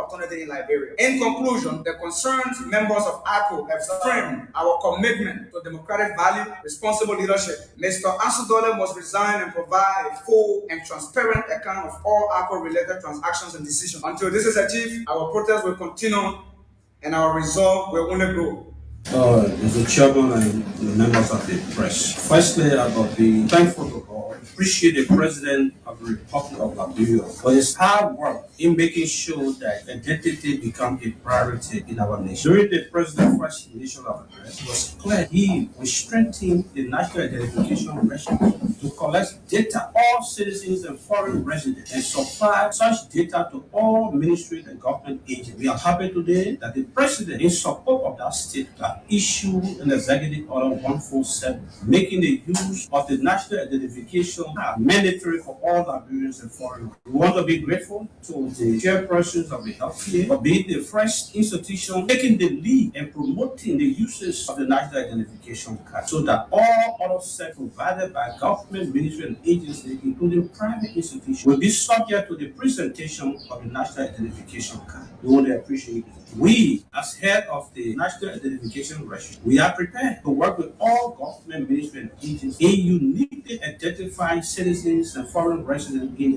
opportunity in Liberia. In conclusion, the concerned members of ACO have framed our commitment to democratic value, responsible leadership. Mr. Asudole must resign and provide a full and transparent account of all ACO-related transactions and decisions. Until this is achieved, our protest will continue and our resolve will only grow. Mr. Chairman and the members of the press. Firstly, I got be thankful to God, appreciate the President of the Republic of Liberia for his hard work in making sure that identity becomes a priority in our nation. During the President's first initial address, it was clear he will strengthen the national identification regime to collect data all citizens and foreign residents and supply such data to all ministries and government agencies. We are happy today that the President, in support of that statement, issued an executive order 147 making the use of the national identification card mandatory for all Liberians and foreigners. We want to be grateful to the chairpersons of the healthcare for being the first institution taking the lead and promoting the uses of the national identification card so that all other services provided by government, ministry, and agencies, including private institutions, will be subject to the presentation of the national identification card. We want to appreciate it. We, as head of the National Identification Registry, we are prepared to work with all government ministry and agencies in uniquely identifying citizens and foreign residents in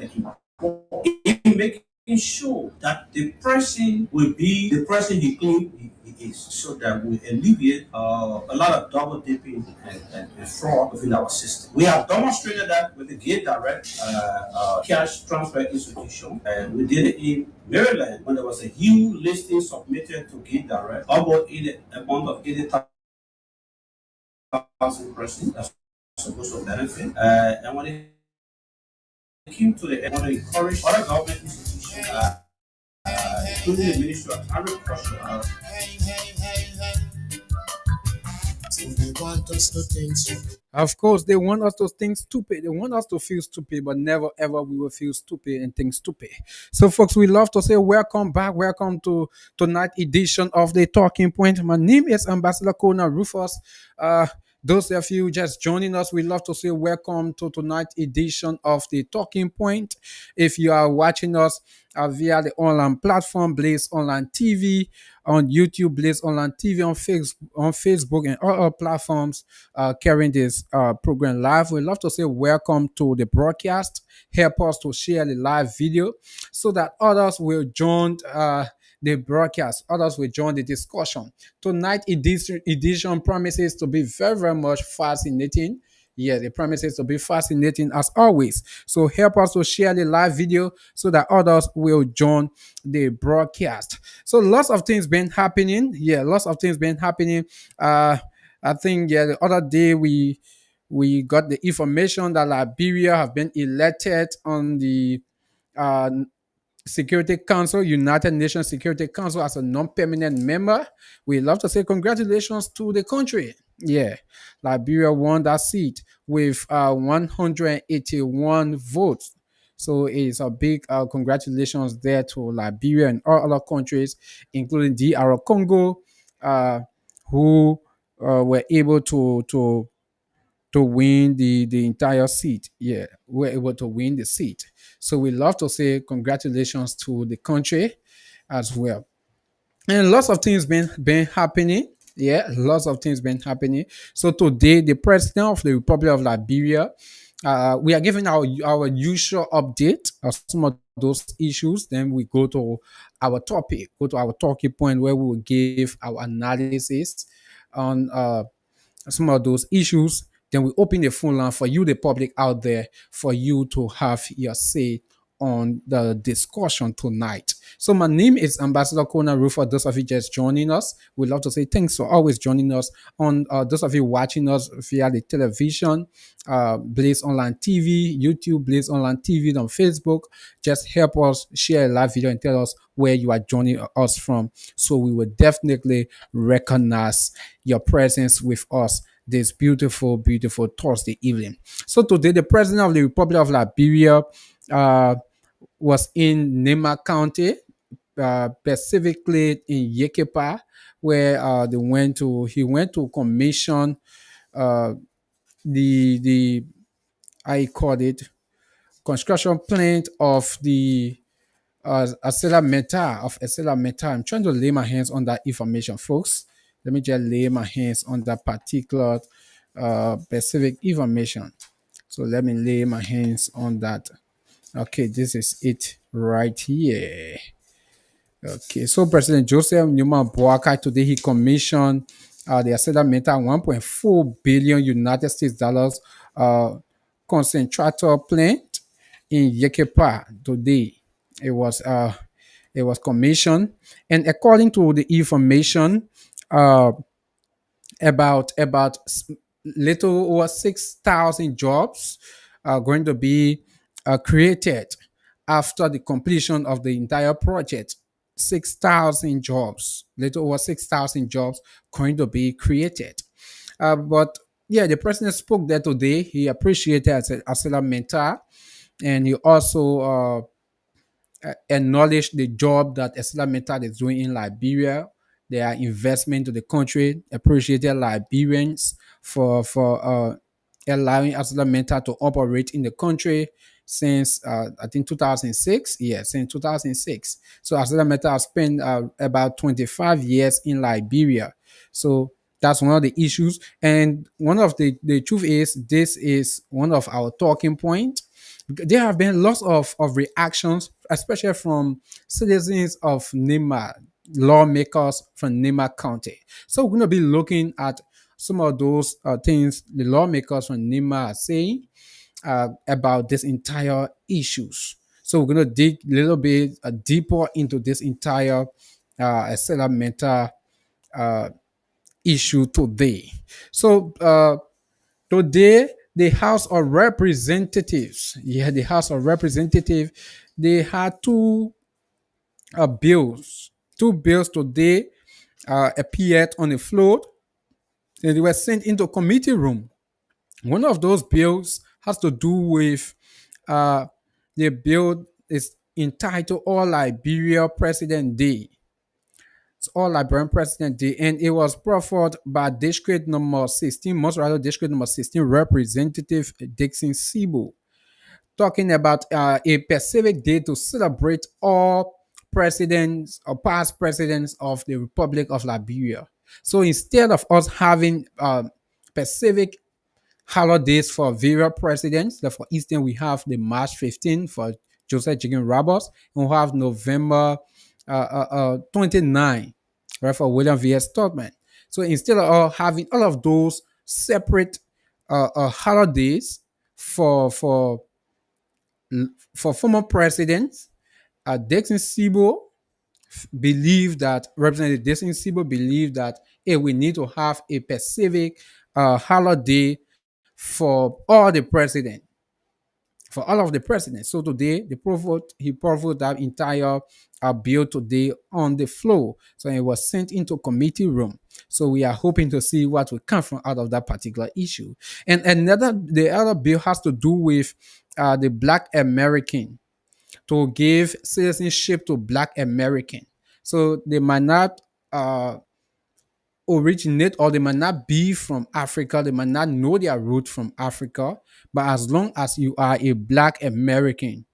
making sure that the person will be the person he claims he is, so that we alleviate a lot of double dipping and fraud within our system. We have demonstrated that with the Gate Direct cash transfer institution, and we did it in Maryland when there was a huge listing submitted to Gate Direct, about amount of 80,000 persons that's supposed to benefit. And when it came to the end, I want to encourage other government institutions, including the Ministry of Agriculture. Of course, they want us to think stupid. They want us to feel stupid, but never ever we will feel stupid and think stupid. So, folks, we love to say welcome back. Welcome to tonight's edition of the Talking Point. My name is Ambassador Kona Rufus. Those of you just joining us, we love to say welcome to tonight's edition of the Talking Point. If you are watching us via the online platform, Blaze Online TV, on YouTube, Blaze Online TV, on Facebook, and all our platforms carrying this program live, we love to say welcome to the broadcast. Help us to share the live video so that others will join the broadcast. Others will join the discussion. Tonight edition promises to be very, very much fascinating. Yeah, the promises to be fascinating as always. So help us to share the live video so that others will join the broadcast. So lots of things been happening. Yeah, lots of things been happening. I think the other day we got the information that Liberia have been elected on the uh, Security Council, United Nations Security Council as a non-permanent member. We love to say congratulations to the country. Yeah, Liberia won that seat with 181 votes. So it's a big congratulations there to Liberia and all other countries, including DR Congo, who were able to win the entire seat. Yeah, we're able to win the seat. So we love to say congratulations to the country as well. And lots of things been happening. Yeah, lots of things been happening. So today, the president of the Republic of Liberia, we are giving our usual update of some of those issues. Then we go to our topic, go to our talking point where we will give our analysis on some of those issues. Then we open the phone line for you, the public out there, for you to have your say on the discussion tonight. So my name is Ambassador Kona Rufus. Those of you just joining us, we'd love to say thanks for always joining us. On those of you watching us via the television, Blaze Online TV, YouTube, Blaze Online TV, on Facebook, just help us share a live video and tell us where you are joining us from. So we will definitely recognize your presence with us this beautiful, beautiful Thursday evening. So today, the president of the Republic of Liberia was in Nema County, specifically in Yekepa, where he went to commission the I call it construction plant of the Acela Meta of Acela Meta. I'm trying to lay my hands on that information, folks. Let me just lay my hands on that particular specific information. So let me lay my hands on that. Okay, this is it right here. Okay, so President Joseph Newman Boakai today he commissioned the Acela Meta 1.4 billion United States dollars concentrator plant in Yekepa today. It was uh it was commissioned, and according to the information, uh about little over 6,000 jobs are going to be created after the completion of the entire project. 6,000 jobs, little over 6,000 jobs going to be created. But yeah, the president spoke there today. He appreciated Acela Mentor, and he also acknowledge the job that Islamita is doing in Liberia. Their investment to the country, appreciated Liberians for allowing Islamita to operate in the country since I think 2006. Yeah, since 2006. So Islamita has spent about 25 years in Liberia. So that's one of the issues. And one of the truth is this is one of our talking points. There have been lots of reactions, especially from citizens of Nema, lawmakers from Nema County. So we're going to be looking at some of those things the lawmakers from Nema are saying about this entire issues. So we're going to dig a little bit deeper into this entire settlement issue today. So today, the House of Representatives, the House of Representatives, they had bills. Two bills today appeared on the floor, and they were sent into committee room. One of those bills has to do with the bill is entitled All Liberia President Day. It's All Liberian President Day, and it was brought forth by District Number 16, most rather District Number 16 Representative Dixon Sibo, talking about a Pacific Day to celebrate all presidents or past presidents of the Republic of Liberia. So instead of us having Pacific holidays for various presidents, like for instance, we have the March 15 for Joseph Jigen Roberts, and we have November 29, right, for William V.S. Tubman. So instead of having all of those separate holidays for for for former presidents, Dixon Sibo believed that Representative Dixon Sibo believed that hey, we need to have a Pacific holiday for all the presidents, for all of the presidents. So today, he provoked that entire bill today on the floor. So it was sent into committee room. So we are hoping to see what will come from out of that particular issue. And the other bill has to do with the Black American, to give citizenship to Black American. So they might not originate, or they might not be from Africa, they might not know their root from Africa, but as long as you are a Black American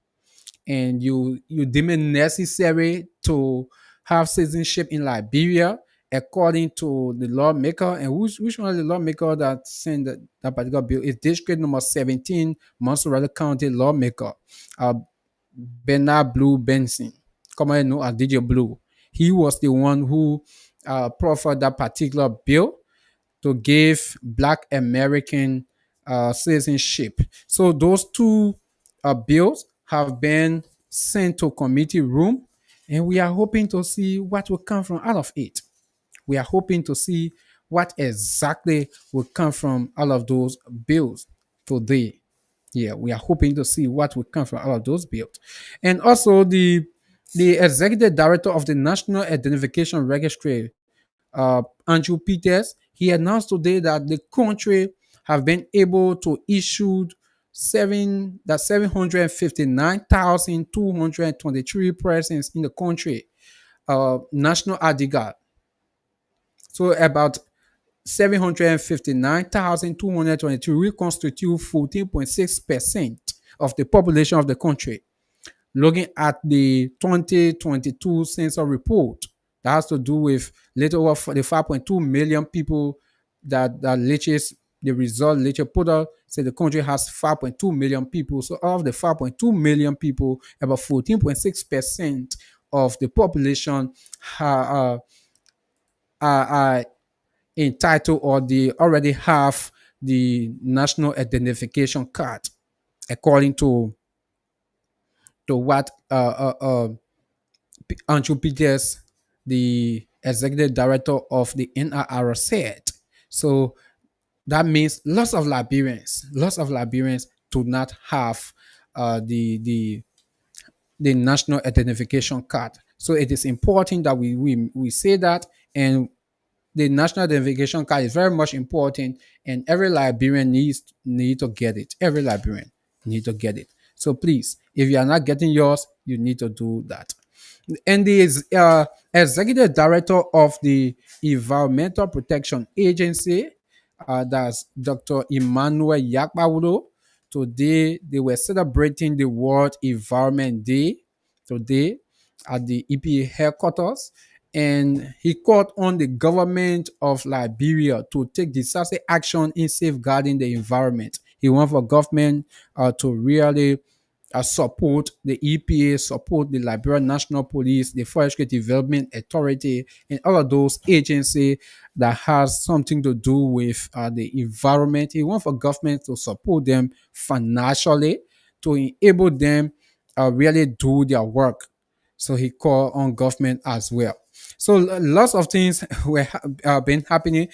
and you deem it necessary to have citizenship in Liberia, according to the lawmaker, and which one of the lawmaker that sent that particular bill is District Number 17, Montserrat County lawmaker, Bernard Blue Benson, commonly known as DJ Blue. He was the one who proffered that particular bill to give Black American citizenship. So those two bills have been sent to committee room, and we are hoping to see what will come from out of it. We are hoping to see what exactly will come from all of those bills today. Yeah, we are hoping to see what will come from all of those bills. And also the executive director of the National Identification Registry, Andrew Peters, he announced today that the country have been able to issue 759,223 persons in the country national ID card. So about 759,223 will constitute 14.6% of the population of the country. looking at the 2022 census report that has to do with little over the 5.2 million people that Leches, the result Leche put out, said the country has 5.2 million people. So of the 5.2 million people, about 14.6% of the population are entitled, or they already have the national identification card, according to what Andrew Peters, the executive director of the NRR, said. So that means lots of Liberians do not have the national identification card. So it is important that we say that, and the national identification card is very much important, and every Liberian need to get it. Every Liberian need to get it. So please, if you are not getting yours, you need to do that. And the executive director of the Environmental Protection Agency, that's Dr. Emmanuel Yakpawulo. Today, they were celebrating the World Environment Day today at the EPA headquarters. And he called on the government of Liberia to take decisive action in safeguarding the environment. He wants for government to really support the EPA, support the Liberian National Police, the Forestry Development Authority, and all of those agencies that has something to do with the environment. He wants for government to support them financially to enable them really do their work. So he called on government as well. So lots of things were been happening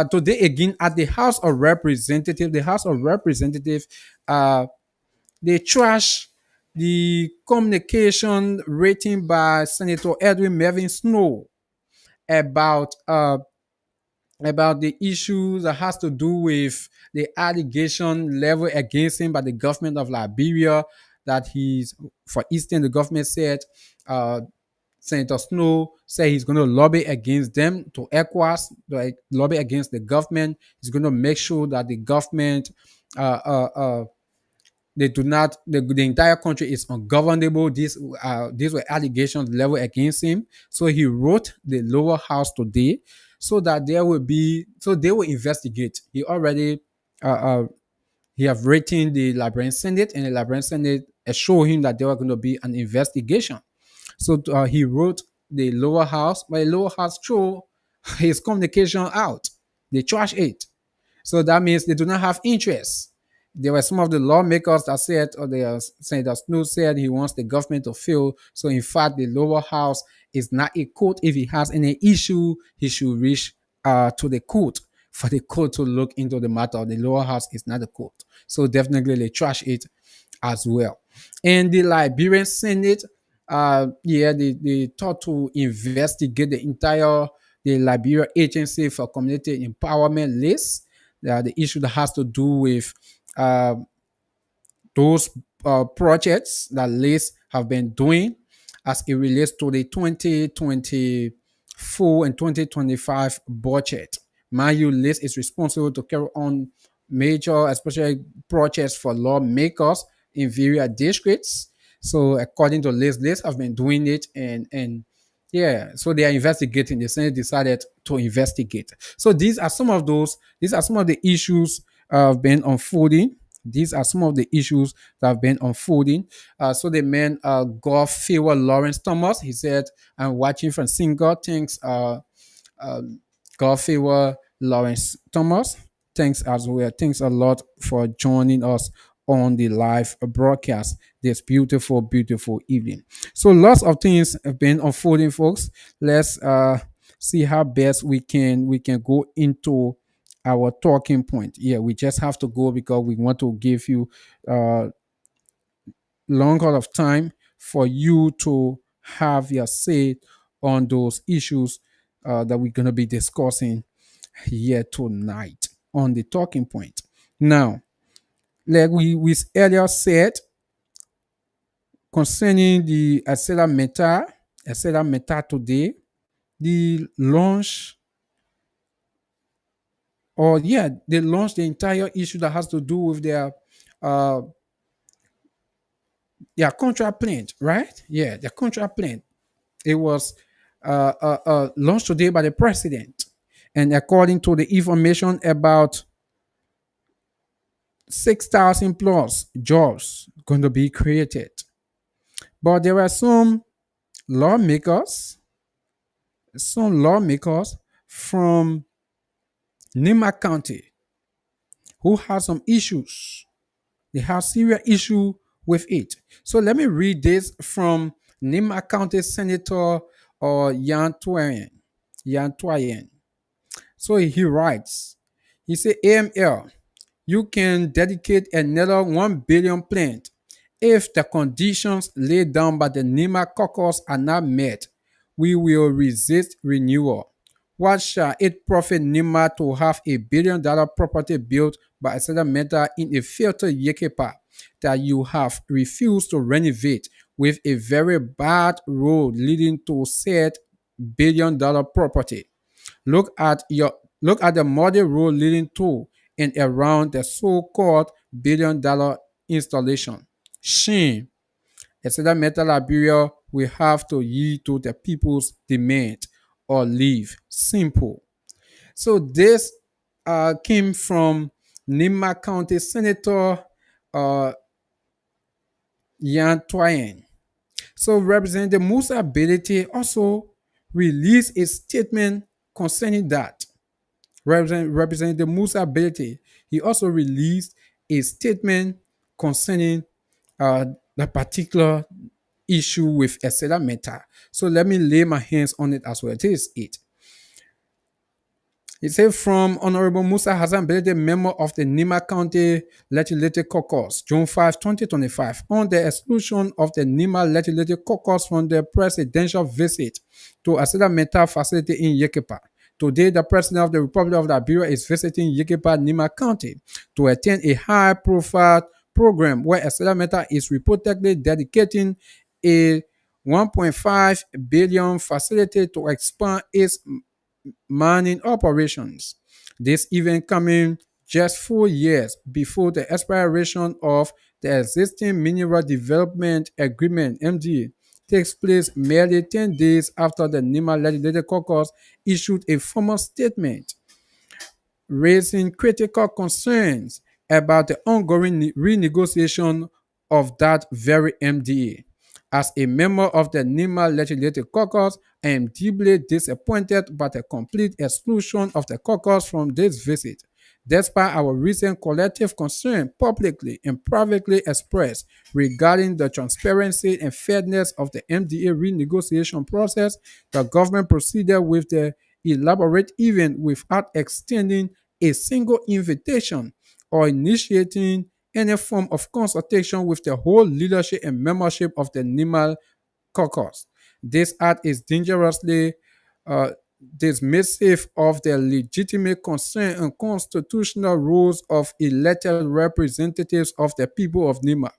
today again at the House of Representatives. The House of Representatives, they trash the communication written by Senator Edwin Mervyn Snow about the issues that has to do with the allegation level against him by the government of Liberia, that he's, for instance, the government said Senator Snow said he's going to lobby against them to ECOWAS, like lobby against the government. He's going to make sure that the government they do not the entire country is ungovernable. These were allegations leveled against him. So he wrote the lower house today so that they will investigate. Uh, uh, he have written the Liberian Senate, and the Liberian Senate assured him that there was going to be an investigation. So he wrote the lower house, but the lower house threw his communication out. They trashed it. So that means they do not have interest. There were some of the lawmakers that said, or the Senator Snow said he wants the government to fail. So in fact, the lower house is not a court. If he has any issue, he should reach to the court for the court to look into the matter. The lower house is not a court. So definitely they trash it as well. And the Liberian Senate, they thought to investigate the Liberia Agency for Community Empowerment list, the issue that has to do with uh, those projects that LACE have been doing as it relates to the 2024 and 2025 budget. MAU LACE is responsible to carry on major, especially projects for lawmakers in various districts. So according to LACE have been doing it, and yeah, so they are investigating. The Senate decided to investigate. So these are some of the issues have been unfolding. These are some of the issues that have been unfolding. So the man, God favor Lawrence Thomas. He said, "I'm watching from Single. Thanks, God favor Lawrence Thomas. Thanks as well. Thanks a lot for joining us on the live broadcast this beautiful, beautiful evening." So lots of things have been unfolding, folks. Let's see how best we can go into our talking point. Yeah, we just have to go because we want to give you longer of time for you to have your say on those issues that we're going to be discussing here tonight on the talking point. Now, like we earlier said concerning the Acela Meta today, the launch, or yeah, they launched the entire issue that has to do with their uh, their contract plan, right? Yeah, their contract plan. It was launched today by the president. And according to the information, about 6,000 plus jobs going to be created. But there were lawmakers, some lawmakers from Nima County who have some issues. They have serious issue with it. So let me read this from Nima County Senator Yan Twain. Yan Twain. So he writes, he said, AML, you can dedicate another 1 billion plant if the conditions laid down by the NEMA caucus are not met. We will resist renewal. What shall it profit NEMA to have $1 billion property built by a settlementer in a filtered Yekepa that you have refused to renovate with a very bad road leading to said $1 billion property? Look at the muddy road leading to and around the so-called $1 billion installation. Shame. Etc. Metal Liberia will have to yield to the people's demand or leave. Simple. So this came from Nima County Senator uh, Yan Twain. So Representative Musa Belete also released a statement concerning that. Representative Musa Belete, he also released a statement concerning the particular issue with Estela Meta. So let me lay my hands on it as well. This is it. It says from Honorable Musa Hassan Belede, member of the Nima County Legislative Caucus, June 5, 2025, on the exclusion of the Nima Legislative Caucus from the presidential visit to Aseda Mental Facility in Yekepa. Today, the President of the Republic of Liberia is visiting Yekepa, Nima County to attend a high-profile program where Aseda Mental is reportedly dedicating a 1.5 billion facility to expand its mining operations. This event coming just 4 years before the expiration of the existing Mineral Development Agreement (MDA) takes place merely 10 days after the NEMA Legislative Caucus issued a formal statement raising critical concerns about the ongoing renegotiation of that very MDA. As a member of the NEMA Legislative Caucus, I am deeply disappointed by the complete exclusion of the caucus from this visit. Despite our recent collective concern publicly and privately expressed regarding the transparency and fairness of the MDA renegotiation process, the government proceeded with the elaborate event without extending a single invitation or initiating any form of consultation with the whole leadership and membership of the NIMAL caucus. This act is dangerously uh, dismissive of the legitimate concern and constitutional roles of elected representatives of the people of Nima.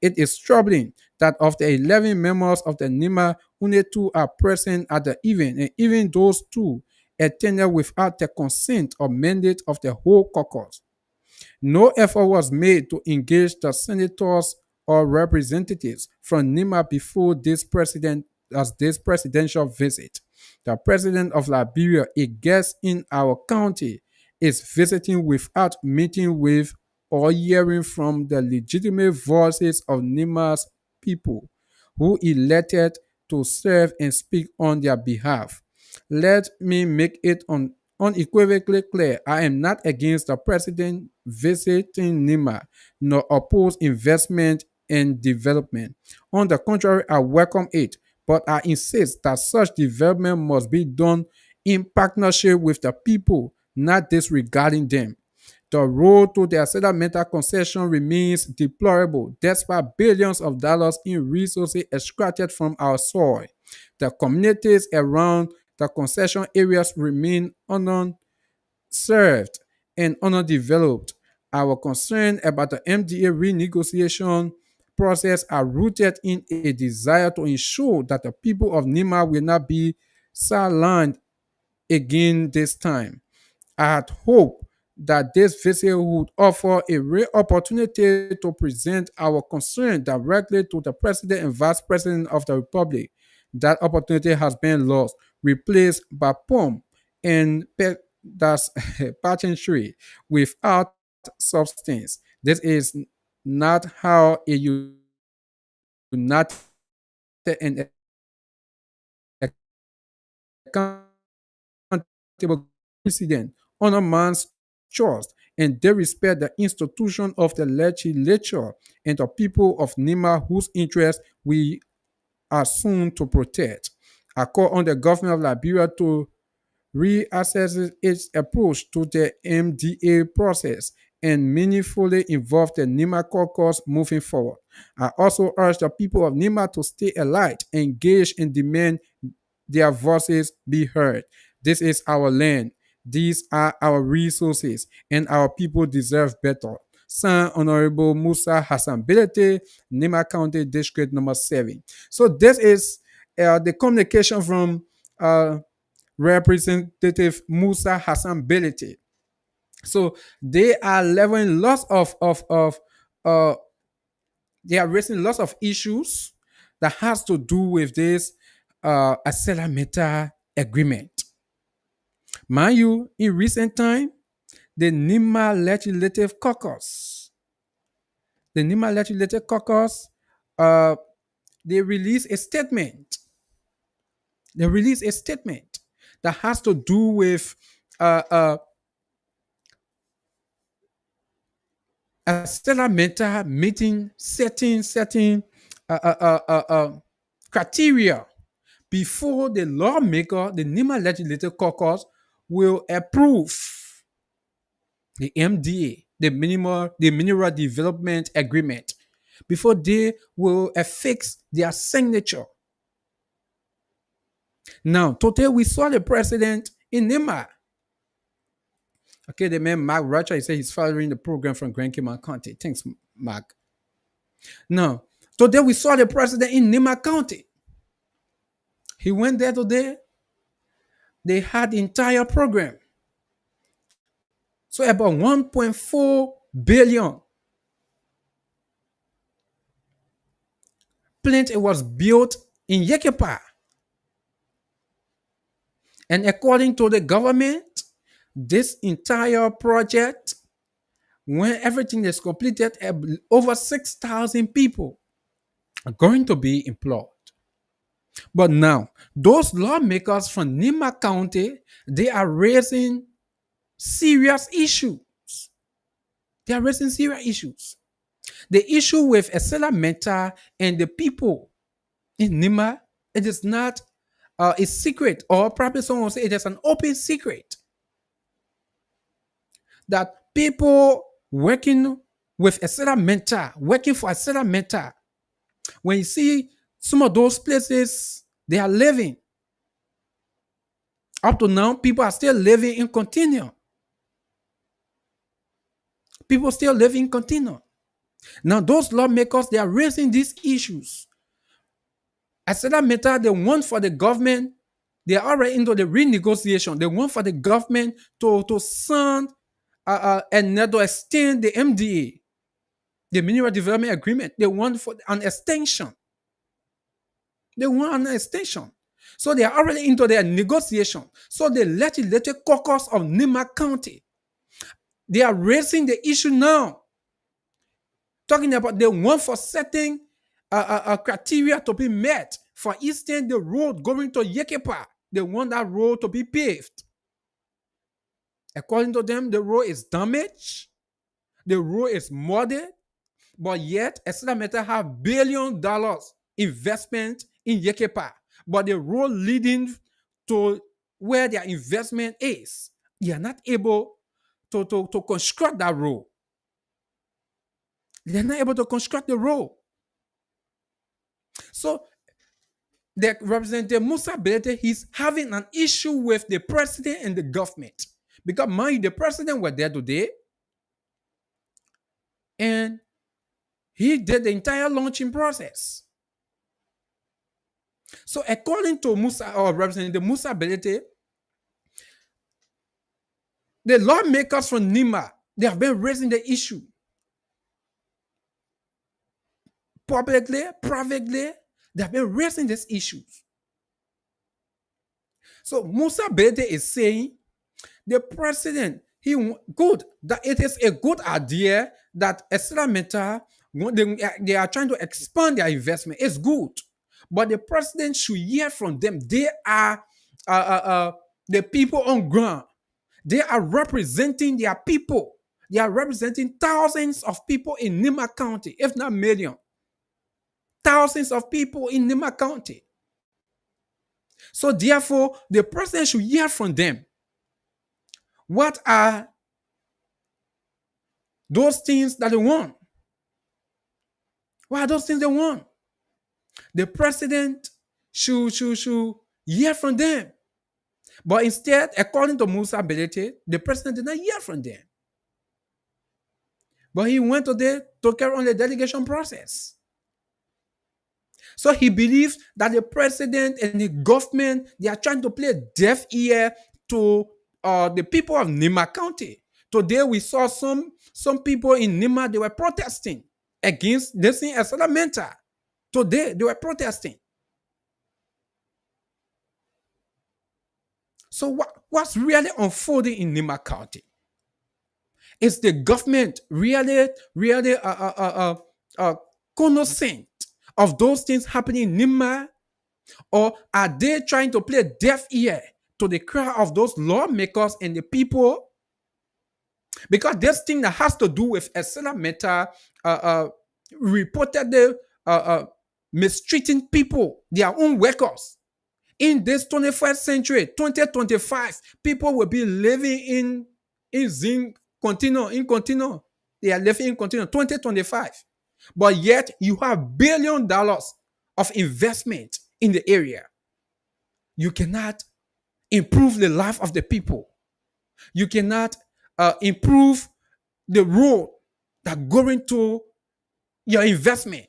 It is troubling that of the 11 members of the Nima, only 2 are present at the event, and even those 2 attended without the consent or mandate of the whole caucus. No effort was made to engage the senators or representatives from Nima before this presidential visit. The president of Liberia, a guest in our county, is visiting without meeting with or hearing from the legitimate voices of Nima's people who elected to serve and speak on their behalf. Let me make it unequivocally clear, I am not against the president visiting Nima, nor oppose investment and development. On the contrary, I welcome it, but I insist that such development must be done in partnership with the people, not disregarding them. The road to the settlemental concession remains deplorable despite billions of dollars in resources extracted from our soil. The communities around the concession areas remain unserved and underdeveloped. Our concern about the MDA renegotiation process are rooted in a desire to ensure that the people of Nima will not be sidelined again this time. I had hoped that this visit would offer a rare opportunity to present our concern directly to the President and Vice President of the Republic. That opportunity has been lost, replaced by pomp and that's pageantry without substance. This is not how a united and accountable president honor man's trust and they respect the institution of the legislature and the people of Nima whose interests we are soon to protect. I call on the government of Liberia to reassess its approach to the MDA process and meaningfully involve the Nima caucus moving forward. I also urge the people of Nima to stay alert, engage, and demand their voices be heard. This is our land. These are our resources, and our people deserve better. Signed, Honorable Musa Hassan Bilete, Nima County District number 7. So this is the communication from Representative Musa Hassan Bilete. So they are leveling lots of uh, they are raising lots of issues that has to do with this Accelerate agreement. Mind you, in recent time, the Nima Legislative Caucus, the Nima Legislative Caucus, uh, they released a statement. They released a statement that has to do with uh, uh, Accelerate meeting setting criteria before the lawmaker, the Nima Legislative Caucus, will approve the MDA, the Mineral Development Agreement, before they will affix their signature. Now, today we saw the president in Nima. Okay, the man Mark Rocha, he said he's following the program from Grand Cayman County. Thanks, Mark. Now, today we saw the president in Nima County. He went there today. They had the entire program. So about 1.4 billion plant it was built in Yekepa. And according to the government, this entire project, when everything is completed, over 6,000 people are going to be employed. But now, those lawmakers from Nima County, they are raising serious issues. They are raising serious issues. The issue with Esela Menta and the people in Nima, it is not a secret, or probably someone will say it is an open secret that people working with Esela Menta, working for Esela Menta, when you see some of those places they are living, up to now, people are still living in continuum. People still live in continuum. Now, those lawmakers, they are raising these issues. Esela Menta, they want for the government, they are already into the renegotiation. They want for the government to sign and to extend the MDA, the Mineral Development Agreement. They want for an extension. They want an extension. So they are already into their negotiation. So the Legislative Caucus of Nima County, they are raising the issue now, talking about the one for setting a criteria to be met. For instance, the road going to Yekepa, they want that road to be paved. According to them, the road is damaged, the road is modded, but yet Esela Menta have $1 billion investment in Yekepa. But the road leading to where their investment is, they are not able to construct that road. They're not able to construct the road. So the Representative Musa Bilete, he's having an issue with the president and the government. Because mind you, the president was there today, and he did the entire launching process. So according to Musa or Representative Musa Bilete, The lawmakers from Nima, they have been raising the issue publicly, privately. They have been raising these issues. So Musa Bede is saying the president, good, that it is a good idea that Eslameta, they are trying to expand their investment. It's good. But the president should hear from them. They are the people on ground. They are representing their people. They are representing thousands of people in Nima County, if not million. Thousands of people in Nima County. So therefore, the president should hear from them. What are those things that they want? What are those things they want? The president should hear from them. But instead, according to Musa Belete, the president did not hear from them. But he went there to carry on the delegation process. So he believes that the president and the government, they are trying to play deaf ear to the people of Nima County. Today we saw some people in Nima, they were protesting against this thing as Menta. Today they were protesting. So what's really unfolding in Nima County? Is the government really cognizant of those things happening in Nima? Or are they trying to play deaf ear to the cry of those lawmakers and the people? Because this thing that has to do with Esela Meta reportedly mistreating people, their own workers. In this 21st century, 2025, people will be living in Zing Contino, in Contino. They are living in Contino, 2025. But yet, you have $1 billion of investment in the area. You cannot improve the life of the people. You cannot improve the road that going to your investment.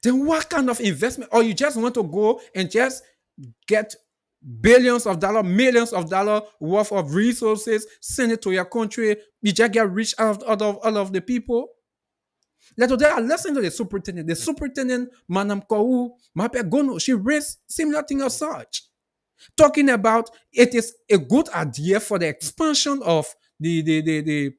Then what kind of investment? Or you just want to go and just get billions of dollars, millions of dollars worth of resources, send it to your country. You just get rich out of all of the people. Let today I listen to the superintendent, Madam Kou Mape Gono. She raised similar thing as such, talking about it is a good idea for the expansion of the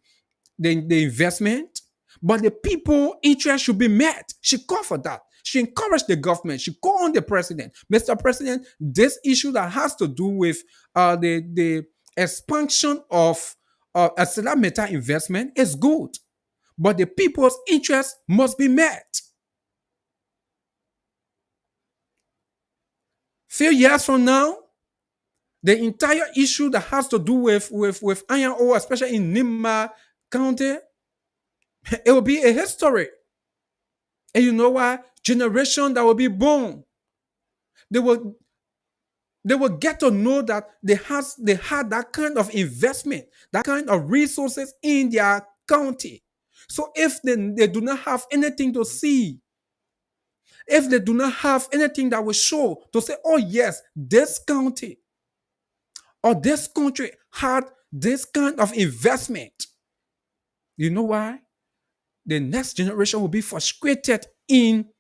investment, but the people interest should be met. She called for that. She encouraged the government. She called on the president. Mr. President, this issue that has to do with the expansion of Esela Meta investment is good, but the people's interest must be met. Few years from now, the entire issue that has to do with iron ore, especially in Nima County, it will be a history. And you know what? Generation that will be born, they will get to know that they had that kind of investment, that kind of resources in their county. So if they do not have anything to see, if they do not have anything that will show to say, oh yes, this county or this country had this kind of investment, you know why? The next generation will be frustrated in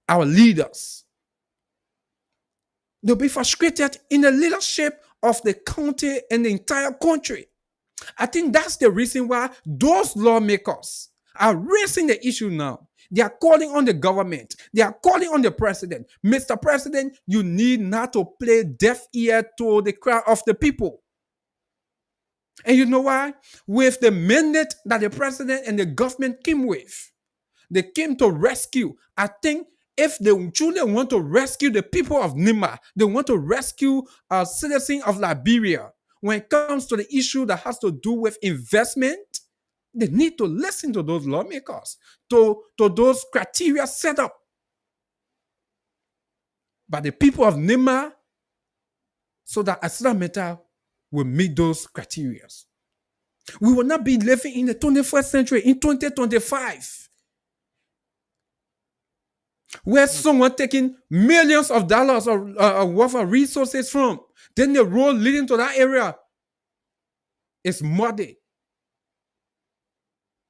our leaders. They'll be frustrated in the leadership of the county and the entire country. I think that's the reason why those lawmakers are raising the issue now. They are calling on the government. They are calling on the president. Mr. President, you need not to play deaf ear to the cry of the people. And you know why? With the mandate that the president and the government came with, they came to rescue. I think if they truly want to rescue the people of Nima, they want to rescue citizens of Liberia. When it comes to the issue that has to do with investment, they need to listen to those lawmakers, to those criteria set up by the people of Nima, so that Esela Meta will meet those criteria. We will not be living in the 21st century, in 2025, where someone taking millions of dollars worth of resources from, then the road leading to that area is muddy.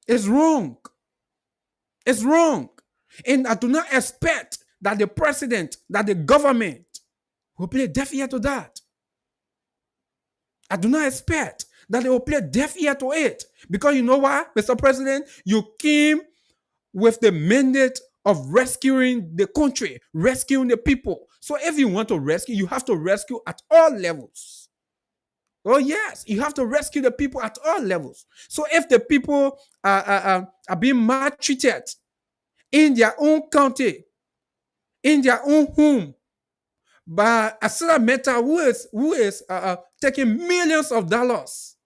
It's wrong. It's wrong. And I do not expect that the president, that the government will play deaf ear to that. I do not expect that they will play deaf ear to it. Because you know what, Mr. President? You came with the mandate of rescuing the country, rescuing the people. So if you want to rescue, you have to rescue at all levels. Oh, yes, you have to rescue the people at all levels. So if the people are being maltreated in their own county, in their own home, by Asila Meta, who is taking millions of dollars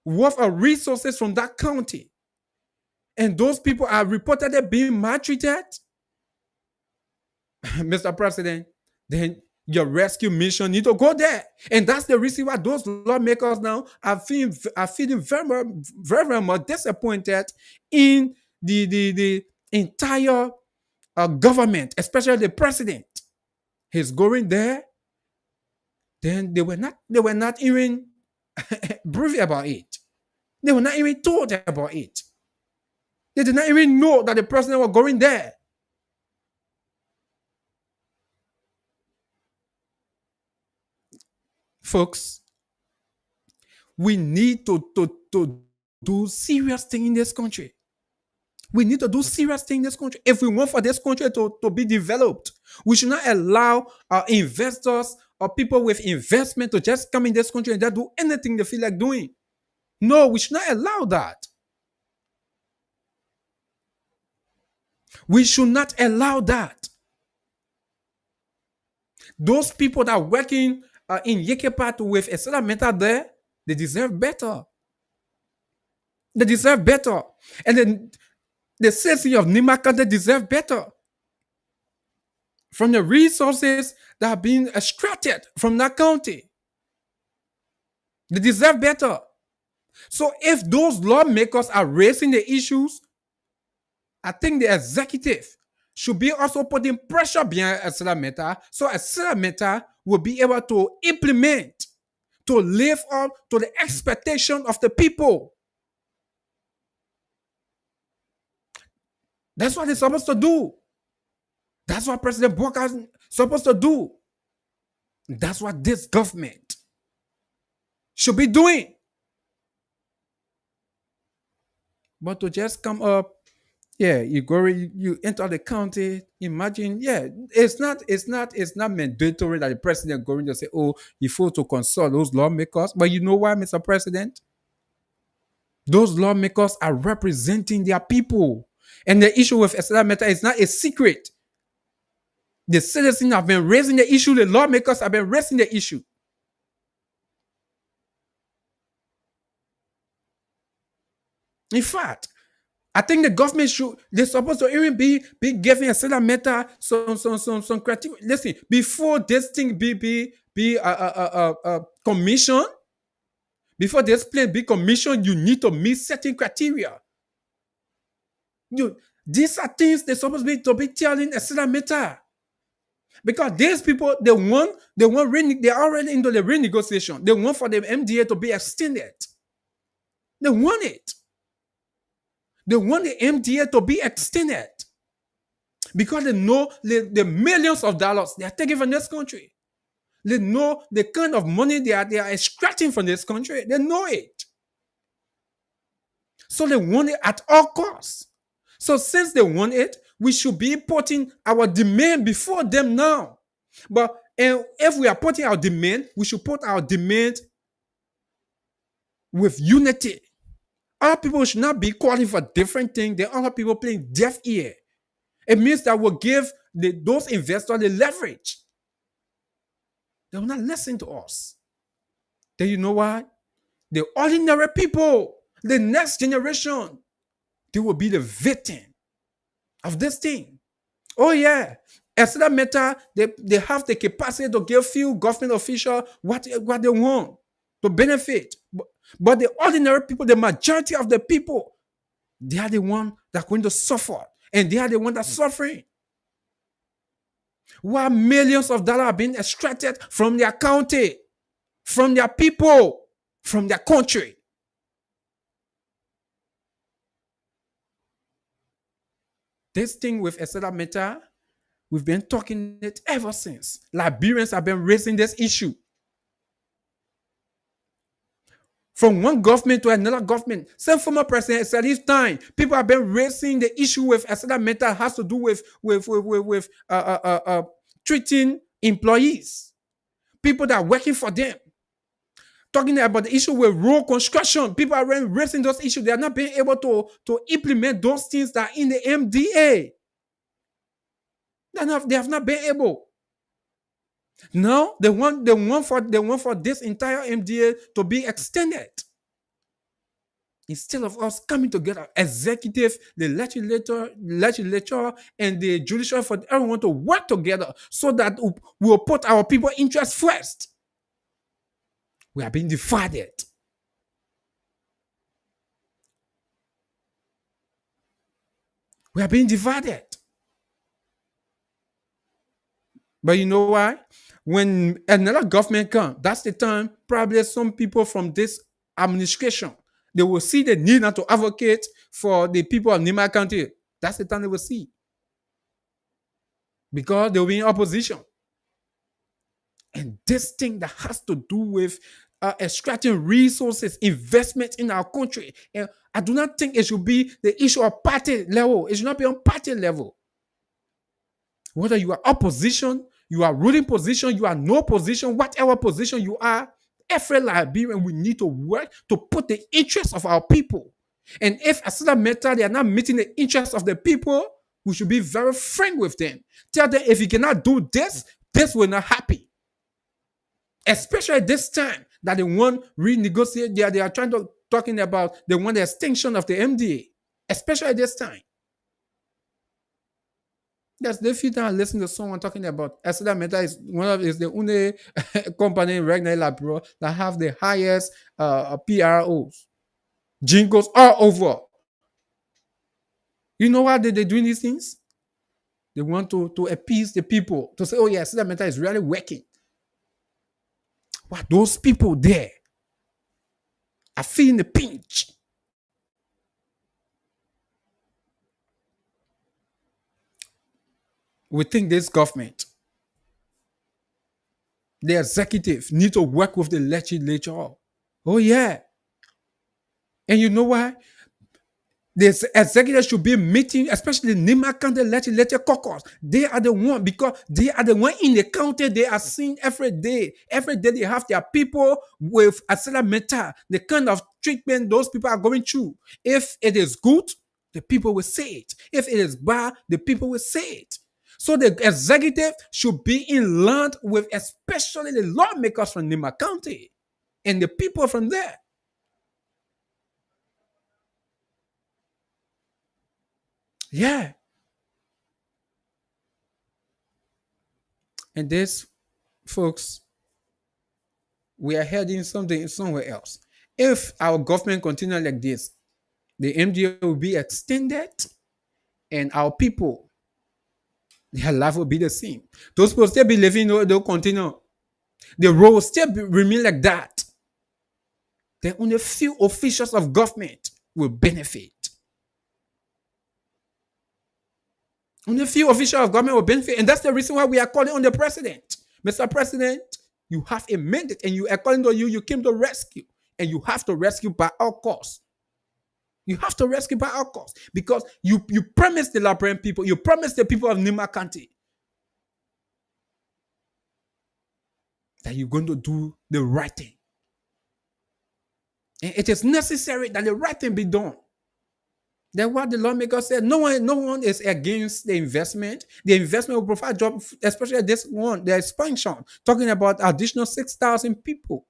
worth of resources from that county, and those people are reportedly being maltreated, Mr. President, then your rescue mission need to go there. And that's the reason why those lawmakers now are feeling very much disappointed in the entire government, especially the president. He's going there. Then they were not even briefed about it. They were not even told about it. They did not even know that the president was going there. Folks, we need to do serious thing in this country. We need to do serious thing in this country. If we want for this country to be developed, we should not allow our investors or people with investment to just come in this country and just do anything they feel like doing. No, we should not allow that. We should not allow that. Those people that are working in Yekepat with Asila Meta there, they deserve better. They deserve better. And then the city of Nimaka, they deserve better. From the resources that are being extracted from that county. They deserve better. So if those lawmakers are raising the issues, I think the executive should be also putting pressure behind Asila Meta, so Asila Meta will be able to implement, to live up to the expectation of the people. That's what they're supposed to do. That's what President Bokar is supposed to do. That's what this government should be doing. But to just come up, you go, you enter the county. Imagine, it's not mandatory that the president going to say, "Oh, you faut to consult those lawmakers." But you know why, Mr. President? Those lawmakers are representing their people, and the issue with Asila Meta is not a secret. The citizens have been raising the issue. The lawmakers have been raising the issue. In fact, I think the government they're supposed to even be giving Asila Meta some criteria. Listen, before this thing be commissioned, before this plan be commissioned, you need to meet certain criteria. These are things they're supposed to be telling Asila Meta. Because these people, they're already into the renegotiation. They want for the MDA to be extended. They want it. They want the MDA to be extended. Because they know the millions of dollars they are taking from this country. They know the kind of money they are extracting from this country. They know it. So they want it at all costs. So since they want it, we should be putting our demand before them now. But if we are putting our demand, we should put our demand with unity. Other people should not be calling for different things. The other people playing deaf ear. It means that we'll give those investors the leverage. They will not listen to us. Then you know what? The ordinary people, the next generation, they will be the victim of this thing. Oh yeah. Asila Meta, they have the capacity to give few government officials what they want to benefit. But the ordinary people, the majority of the people, they are the ones that are going to suffer. And they are the ones that are suffering. While millions of dollars are being extracted from their county. from their people, from their country. This thing with Esther Meta, we've been talking it ever since. Liberians have been raising this issue. From one government to another government. Same former president said his time. People have been raising the issue with Esther Meta has to do with treating employees, people that are working for them. Talking about the issue with road construction, people are raising those issues. They are not being able to implement those things that are in the MDA. They have not been able. Now they want for this entire MDA to be extended. Instead of us coming together, executive, the legislature, and the judicial, for everyone to work together so that we will put our people interests first. We are being divided. We are being divided. But you know why? When another government comes, that's the time probably some people from this administration, they will see the need not to advocate for the people of Nima County. That's the time they will see. Because they will be in opposition. And this thing that has to do with extracting resources, investment in our country. And I do not think it should be the issue of party level. It should not be on party level. Whether you are opposition, you are ruling position, you are no position, whatever position you are, every Liberian, we need to work to put the interests of our people. And if as a matter they are not meeting the interests of the people, we should be very frank with them. Tell them if you cannot do this, this will not happen. Especially this time that they want renegotiate, they are talking about they want the extinction of the MDA. Especially this time. Yes, if you don't listen to someone talking about Esther Meta is the only company in Regna Labro that have the highest PROs. Jingles all over. You know why they're doing these things? They want to appease the people, to say, oh yeah, Esther Meta is really working. What those people there are feeling the pinch. We think this government, the executive, need to work with the legislature. Oh yeah. And you know why? The executive should be meeting, especially the Nima County Legislative Caucus. They are the one, because they are the one in the county. They are seeing every day. Every day they have their people with Esther Meta, the kind of treatment those people are going through. If it is good, the people will say it. If it is bad, the people will say it. So the executive should be in line with especially the lawmakers from Nima County and the people from there. Yeah. And this, folks, we are heading something somewhere else. If our government continue like this, the MDA will be extended and our people, their life will be the same. Those people still be living, they'll continue. The road will still remain like that. Then only few officials of government will benefit. Only few officials of government will benefit. And that's the reason why we are calling on the president. Mr. President, you have a mandate and you are calling on you came to rescue. And you have to rescue by all costs. You have to rescue by all costs. Because you promised the Liberian people, you promised the people of Nima County that you're going to do the right thing. And it is necessary that the right thing be done. Then what the lawmaker said, no one is against the investment. The investment will provide jobs, especially this one, the expansion, talking about additional 6,000 people.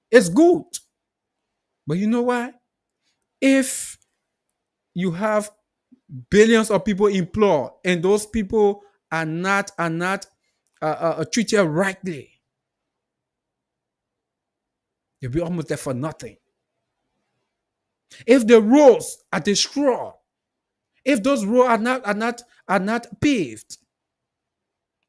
It's good. But you know why? If you have billions of people employed and those people are not treated rightly, you'll be almost there for nothing. If the roads are destroyed, if those roads are not paved,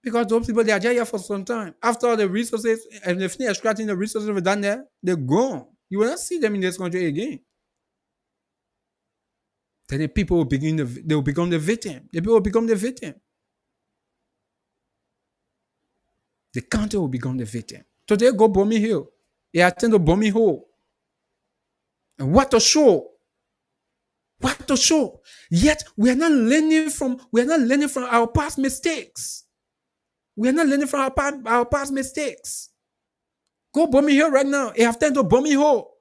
Because those people, they are just here for some time. After the resources, and they finish extracting the resources over down there, they're gone. You will not see them in this country again. Then the people will they will become the victim. The people will become the victim. The country will become the victim. Today, go bombing hill. They attend to bombing hole. And what a show! What a show! Yet we are not learning from our past mistakes. We are not learning from our past mistakes. Go bombing hill right now. They have turned to bombing hole.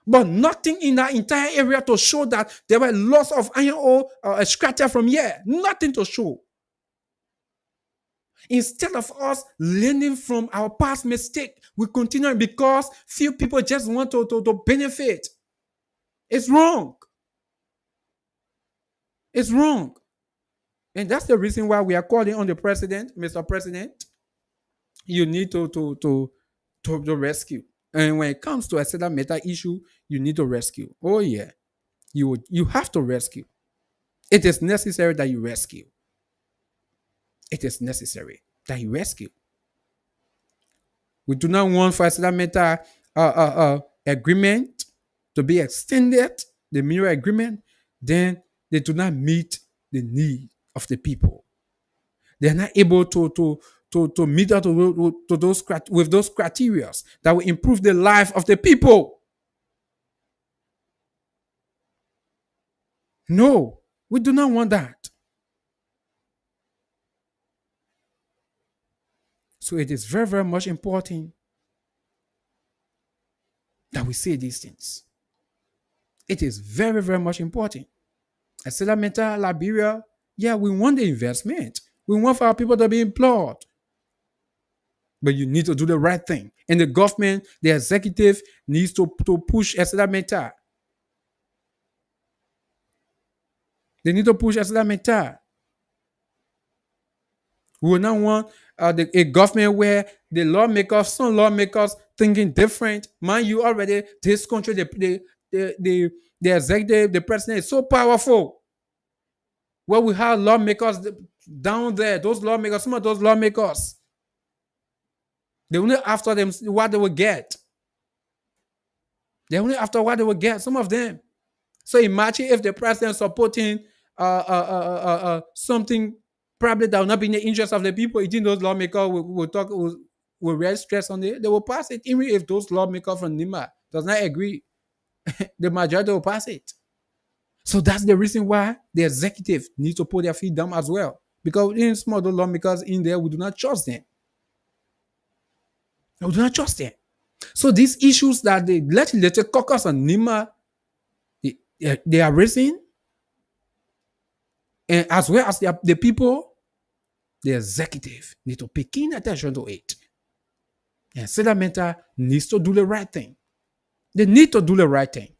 But nothing in that entire area to show that there were loss of iron ore extracted from here. Nothing to show. Instead of us learning from our past mistake, we continue because few people just want to benefit. It's wrong. It's wrong. And that's the reason why we are calling on the president, Mr. President. You need to rescue. And when it comes to a certain meta issue, you need to rescue. Oh yeah, you have to rescue. It is necessary that you rescue. It is necessary that you rescue. We do not want for a certain meta agreement to be extended, the mirror agreement. Then they do not meet the need of the people. They are not able to meet out to those with those criteria that will improve the life of the people. No, we do not want that. So it is very, very much important that we say these things. It is very, very much important. As Selamenta, Liberia, yeah, we want the investment. We want for our people to be employed. But you need to do the right thing. And the government, the executive, needs to push Selamenta. They need to push Selamenta. We will not want a government where the lawmakers, some lawmakers thinking different. Mind you, already this country, the executive, the president is so powerful. Where we have lawmakers down there, those lawmakers, some of those lawmakers, they only after them what they will get. They only after what they will get. Some of them. So imagine if the president supporting something probably that will not be in the interest of the people. You think those lawmakers will raise stress on it? They will pass it, even if those lawmakers from Nima does not agree. The majority will pass it. So that's the reason why the executive needs to put their feet down as well. Because in some of the lawmakers in there, we do not trust them. We do not trust them. So these issues that the legislative caucus and Nima they are raising, and as well as the people, the executive need to pay keen attention to it. And Selamenta needs to do the right thing. They need to do the right thing.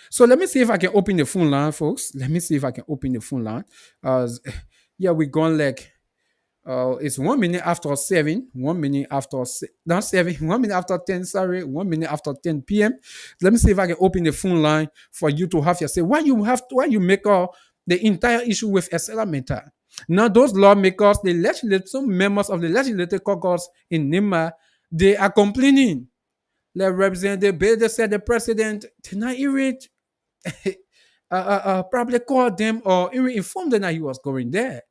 So let me see if I can open the phone line, folks. Let me see if I can open the phone line. Yeah, we're going like it's 1 minute after 7, 1 minute after not 7, 1 minute after 10. Sorry, 1 minute after 10 p.m. Let me see if I can open the phone line for you to have your say. Why you make the entire issue with Selamenta? Now those lawmakers, some members of the legislative caucus in Nima, they are complaining. The representative Bader said the president did not even probably call them or even inform them that he was going there.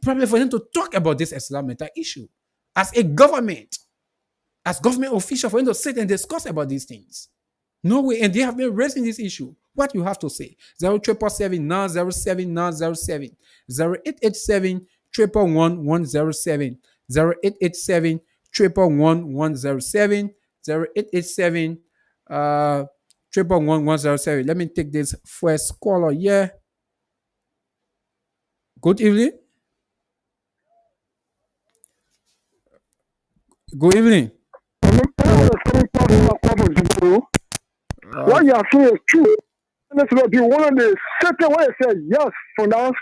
Probably for them to talk about this Selamenta issue as a government, as government official, for them to sit and discuss about these things. No way, and they have been raising this issue. What you have to say? 0777 907 907 0887 111 107 0887 111 107 0887 111 107. Let me take this first caller here. Good evening. Good evening. What you are saying is true. This will be one of the second way I say yes for that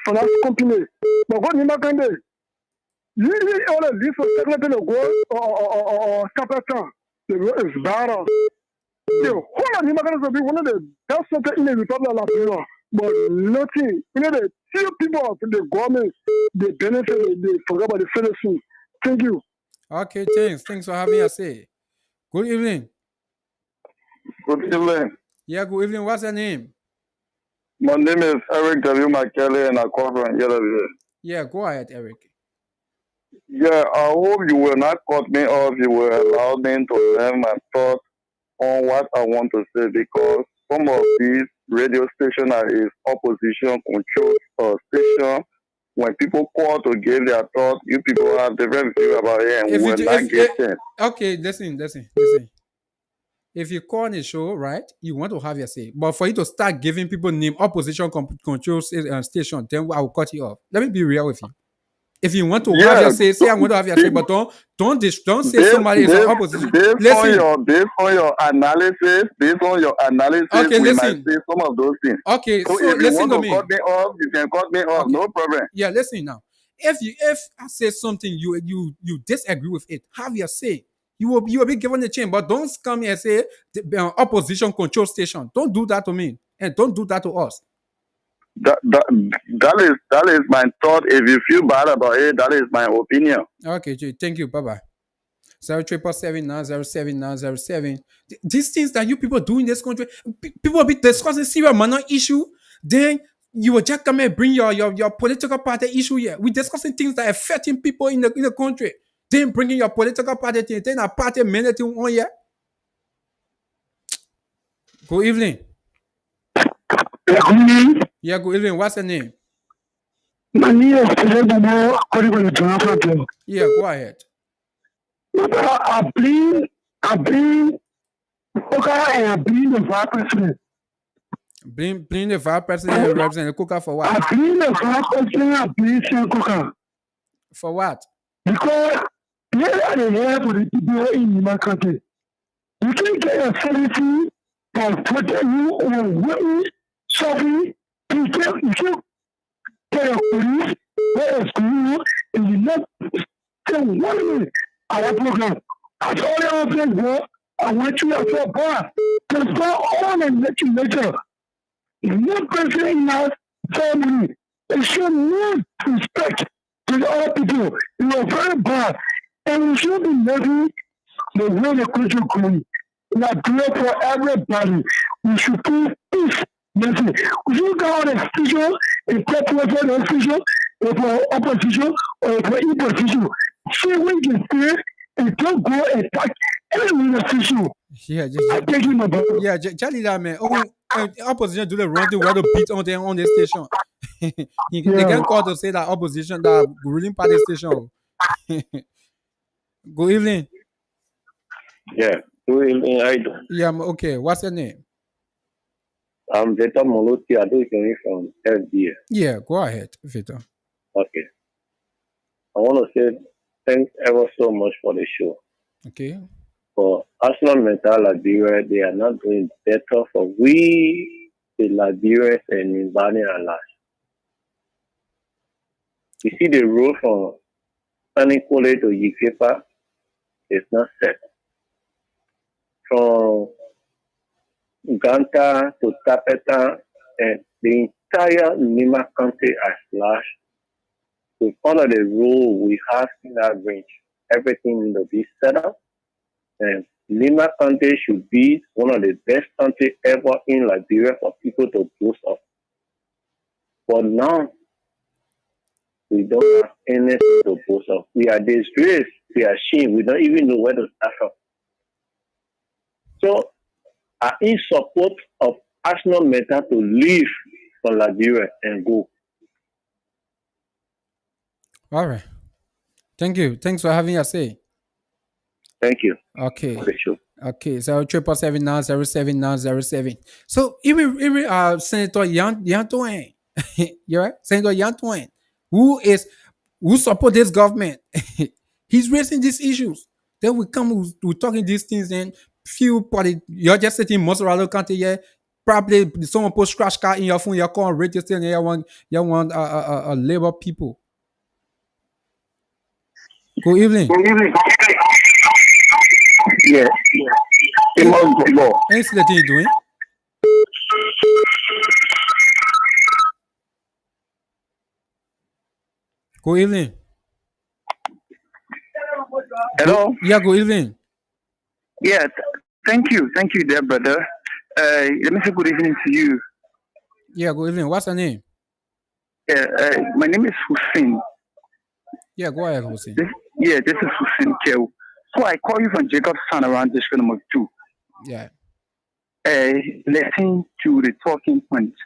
company. But what you not going to do? You all of this was second to go or capital. The road is bad. The whole of you not going to be one of the best in the Republic of Liberia. But nothing. You know the few people of the government, they benefit, they forget about the citizens. Thank you. Okay, thanks. Thanks for having us say. Good evening. Good evening. Yeah, good evening. What's your name? My name is Eric W. McKelly and I call from Yellowville. Yeah, go ahead, Eric. Yeah, I hope you will not cut me off. You will allow me to let my thoughts on what I want to say because some of these radio stations are is opposition controlled station. When people call to give their thoughts, you people have different view about it and If we you will do, not if get it. okay, listen. If you call on a show, right, you want to have your say. But for you to start giving people name opposition control station, then I will cut you off. Let me be real with you. If you want to have Yeah, your say I'm going to have your say, but don't say somebody is an opposition. based on your analysis, Okay, we might listen. say some of those things. Okay, So so if you listen want to to me. cut me off, you can cut me off, Okay. no problem. Yeah, listen now. If I say something you disagree with it, have your say. You will be given a chance, but don't come here and say the opposition control station. Don't do that to me, and don't do that to us. That is my thought. If you feel bad about it, that is my opinion. Okay, Jay, thank you. Bye bye. 0777907. These things that you people do in this country, people will be discussing serious minor issue. Then you will just come and bring your political party issue here. We're discussing things that are affecting people in the country. Then bringing your political party thing, then a party minute on here. Good evening. Yeah, good evening. What's your name? My name is President according to the Jonathan. Yeah, go ahead. I blame Coca and I blame the vice president. Blame the vice president and represent the Coca for what? I blame the vice president and I blame Coca. For what? Because they are the head for the people in my country. You can get a facility that protect you or witness something. You can get a police where it's you and you not tell 1 minute our program. I told you on Facebook, I want you to feel bad. To start all the legislature. No person in our family. They should not respect to all people. You are very bad. And we should be living the way the country going. Like great for everybody. We should keep peace. Nothing. We should go on a official, a corporate official, or for opposition, or for opposition. See when you stay and don't go and attack any official. Yeah, I take you, my brother. yeah, Charlie, that man. Oh, opposition do the wrong thing. We have to beat on them on the station. They can call to say that opposition, that ruling party station. Good evening. Yeah. Good evening, I do. Yeah, okay. What's your name? I'm Veta Moloti. I do coming from FBA. Yeah, go ahead, Victor. Okay. I want to say thanks ever so much for the show. Okay. For Arsenal Mental Liberia, they are not doing better for we, the Liberians and in Bani and Lash. You see the road from Sanikole to Yikepa is not set. From Ganta to Tapeta and the entire Nima County as large, with all of the road we have in that range, everything will be set up. And Lima County should be one of the best countries ever in Liberia for people to boast of. But now, we don't have anything to boast of. We are disgraced, we are ashamed, we don't even know where to start from. So, I in support of Arsenal Meta to leave from Liberia and go. All right. Thank you. Thanks for having us say. Thank you. Okay. For the show. Okay, 0777907. So even Senator Yan Twain, you right? Senator Yan Twain, who support this government, he's raising these issues. Then we come, we talking these things, and few party, you're just sitting in Mozzarella County here. Probably someone put scratch card in your phone, you're calling register, and you want labor people. Good evening. Yeah. It must go. Anything that you're doing? Good evening. Hello. Yeah, good evening. Yeah. Thank you, dear brother. Let me say good evening to you. Yeah, good evening. What's your name? Yeah. My name is Hussein. Yeah, go ahead, Hussein. This is Hussein Kew. So I call you from Jacob's Town around district number 2. Yeah. Listen to the talking points.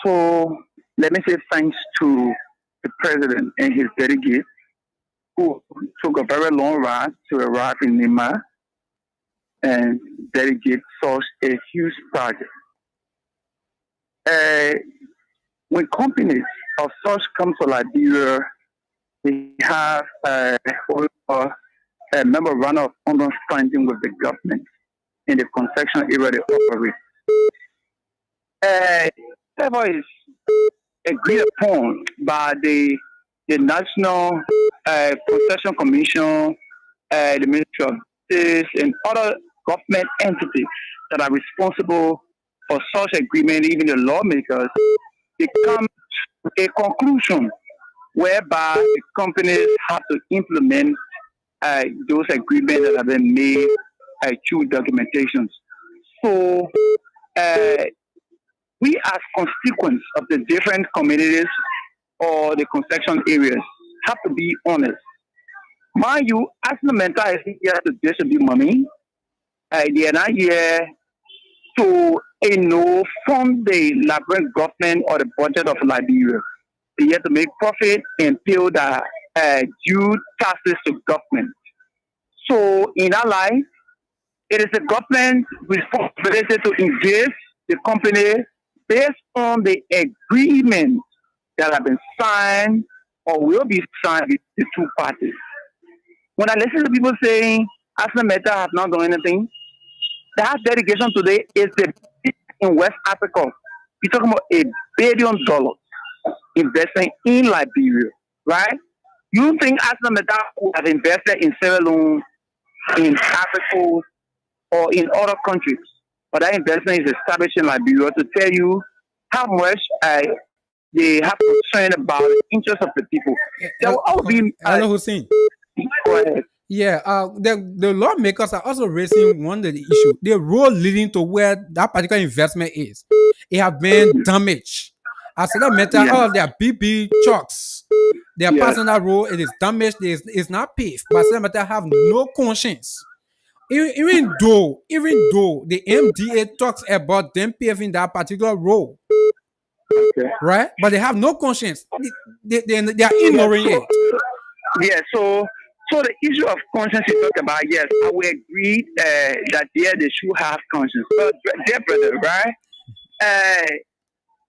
So let me say thanks to the president and his delegate who took a very long ride to arrive in Lima and delegate such a huge project. When companies of such come to Liberia, they have a memorandum of understanding with the government in the concession area they operate. Whatever is agreed upon by the National Concession Commission, the Ministry of Justice, and other government entities that are responsible for such agreement, even the lawmakers, they come to a conclusion whereby the companies have to implement those agreements that have been made through documentations. So we as constituents of the different communities or the concession areas have to be honest. Mind you, ArcelorMittal is here to distribute money. They are not here to fund the Liberian government or the budget of Liberia. They have to make profit and pay the due taxes to government. So in our life, it is the government's responsibility to engage the company based on the agreement that have been signed or will be signed with the two parties. When I listen to people saying ArcelorMittal has not done anything, that delegation today is the in West Africa. We're talking about $1 billion investment in Liberia, right? You think ArcelorMittal would have invested in Sierra Leone, in Africa, or in other countries, but that investment is established in Liberia to tell you how much they have concern about the interests of the people. There will all be. Hello, Hussein. Go ahead. Yeah, the lawmakers are also raising one of the issue. The road leading to where that particular investment is, it have been damaged. ArcelorMittal, all of their BP trucks, they are passing that road. It is damaged. It's not paved. But ArcelorMittal have no conscience. Even though the MDA talks about them paving that particular road, right? But they have no conscience. They are ignoring it. Yeah. So the issue of conscience you talk about, yes, I will agree that they should have conscience. But dear brother, right?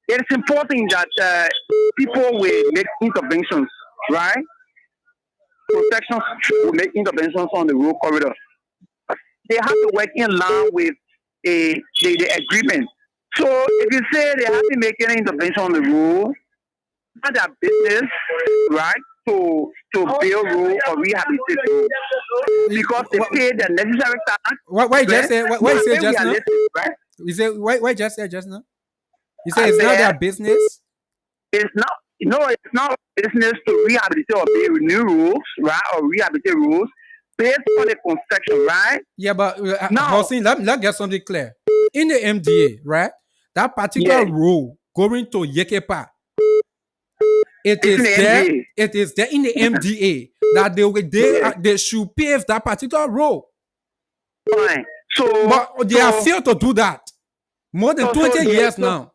It is important that people will make interventions, right? Protections will make interventions on the road corridor. They have to work in line with the agreement. So if you say they haven't making an intervention on the road, not their business, right? To build road or rehabilitate road because they pay the necessary tax. Why just say? Why you say just now? Right? You say why just say just now? You say it's not their business. It's not. No, it's not business to rehabilitate or build new roads, right? Or rehabilitate roads based on the construction, right? Yeah, but Hussein, let's get something clear. In the MDA, right? That particular road going to Yekepa. It is there in the MDA that they should pave that particular road. Fine. But they have failed to do that. More than 20 years now.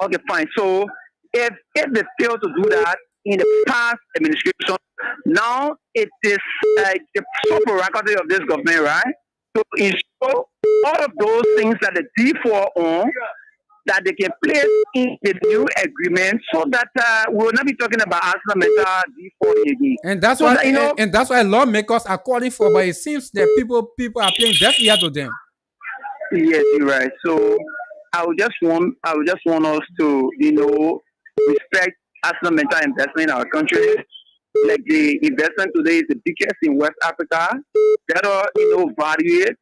Okay, fine. So if they fail to do that in the past administration, now it is the sole prerogative of this government, right? To ensure all of those things that the D4 on, that they can place in the new agreement so that we will not be talking about ArcelorMittal D4 again. And that's why and that's why lawmakers are calling for, but it seems that people are playing deaf ear to them. Yes, you're right. So I would just want us to, respect ArcelorMittal investment in our country. Like the investment today is the biggest in West Africa. Better, value it.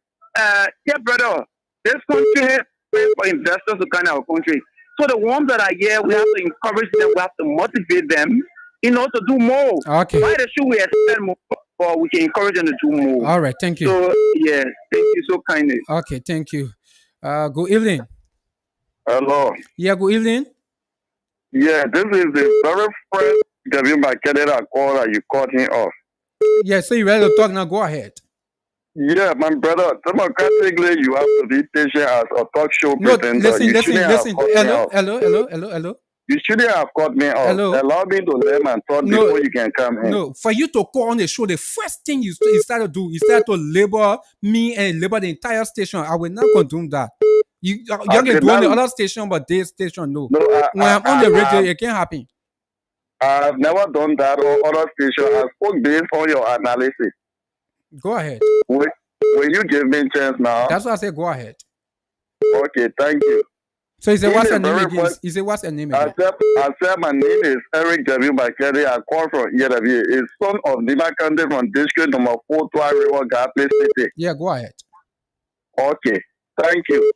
Yeah, brother, this country for investors to come in our country. So the ones that are here, we have to encourage them, we have to motivate them to do more. Okay. Why should we expect more? Or we can encourage them to do more. All right. Thank you. So, yes, thank you so kindly. Okay. Thank you. Good evening. Hello. Yeah. Good evening. Yeah, this is the very first interview by candidate call that you caught me off. Yeah. So you ready to talk now? Go ahead. Yeah, my brother, democratically, you have to be patient as a talk show No. presenter. Listen. You Listen. shouldn't Listen. have cut me Hello. off. Hello. Hello. Hello. Hello. You shouldn't have cut me off. Hello? Allow me to let my thought No. before you can come in. No, for you to call on the show, the first thing you start to do is start to label me and label the entire station. I will not condone that. You can do on the other station, but this station, no. No, When I'm on the radio, it can't happen. I've never done that on other station. I spoke based on your analysis. Go ahead. Will you give me a chance now? That's why I said go ahead. Okay, thank you. So he said, what's your In name the again? very He said, what's your name I again? said my name is Eric W. Bakedi. I call from EW. Is son of Nima Kande from district number 4 Twa River Gaple City. Yeah, go ahead. Okay, thank you.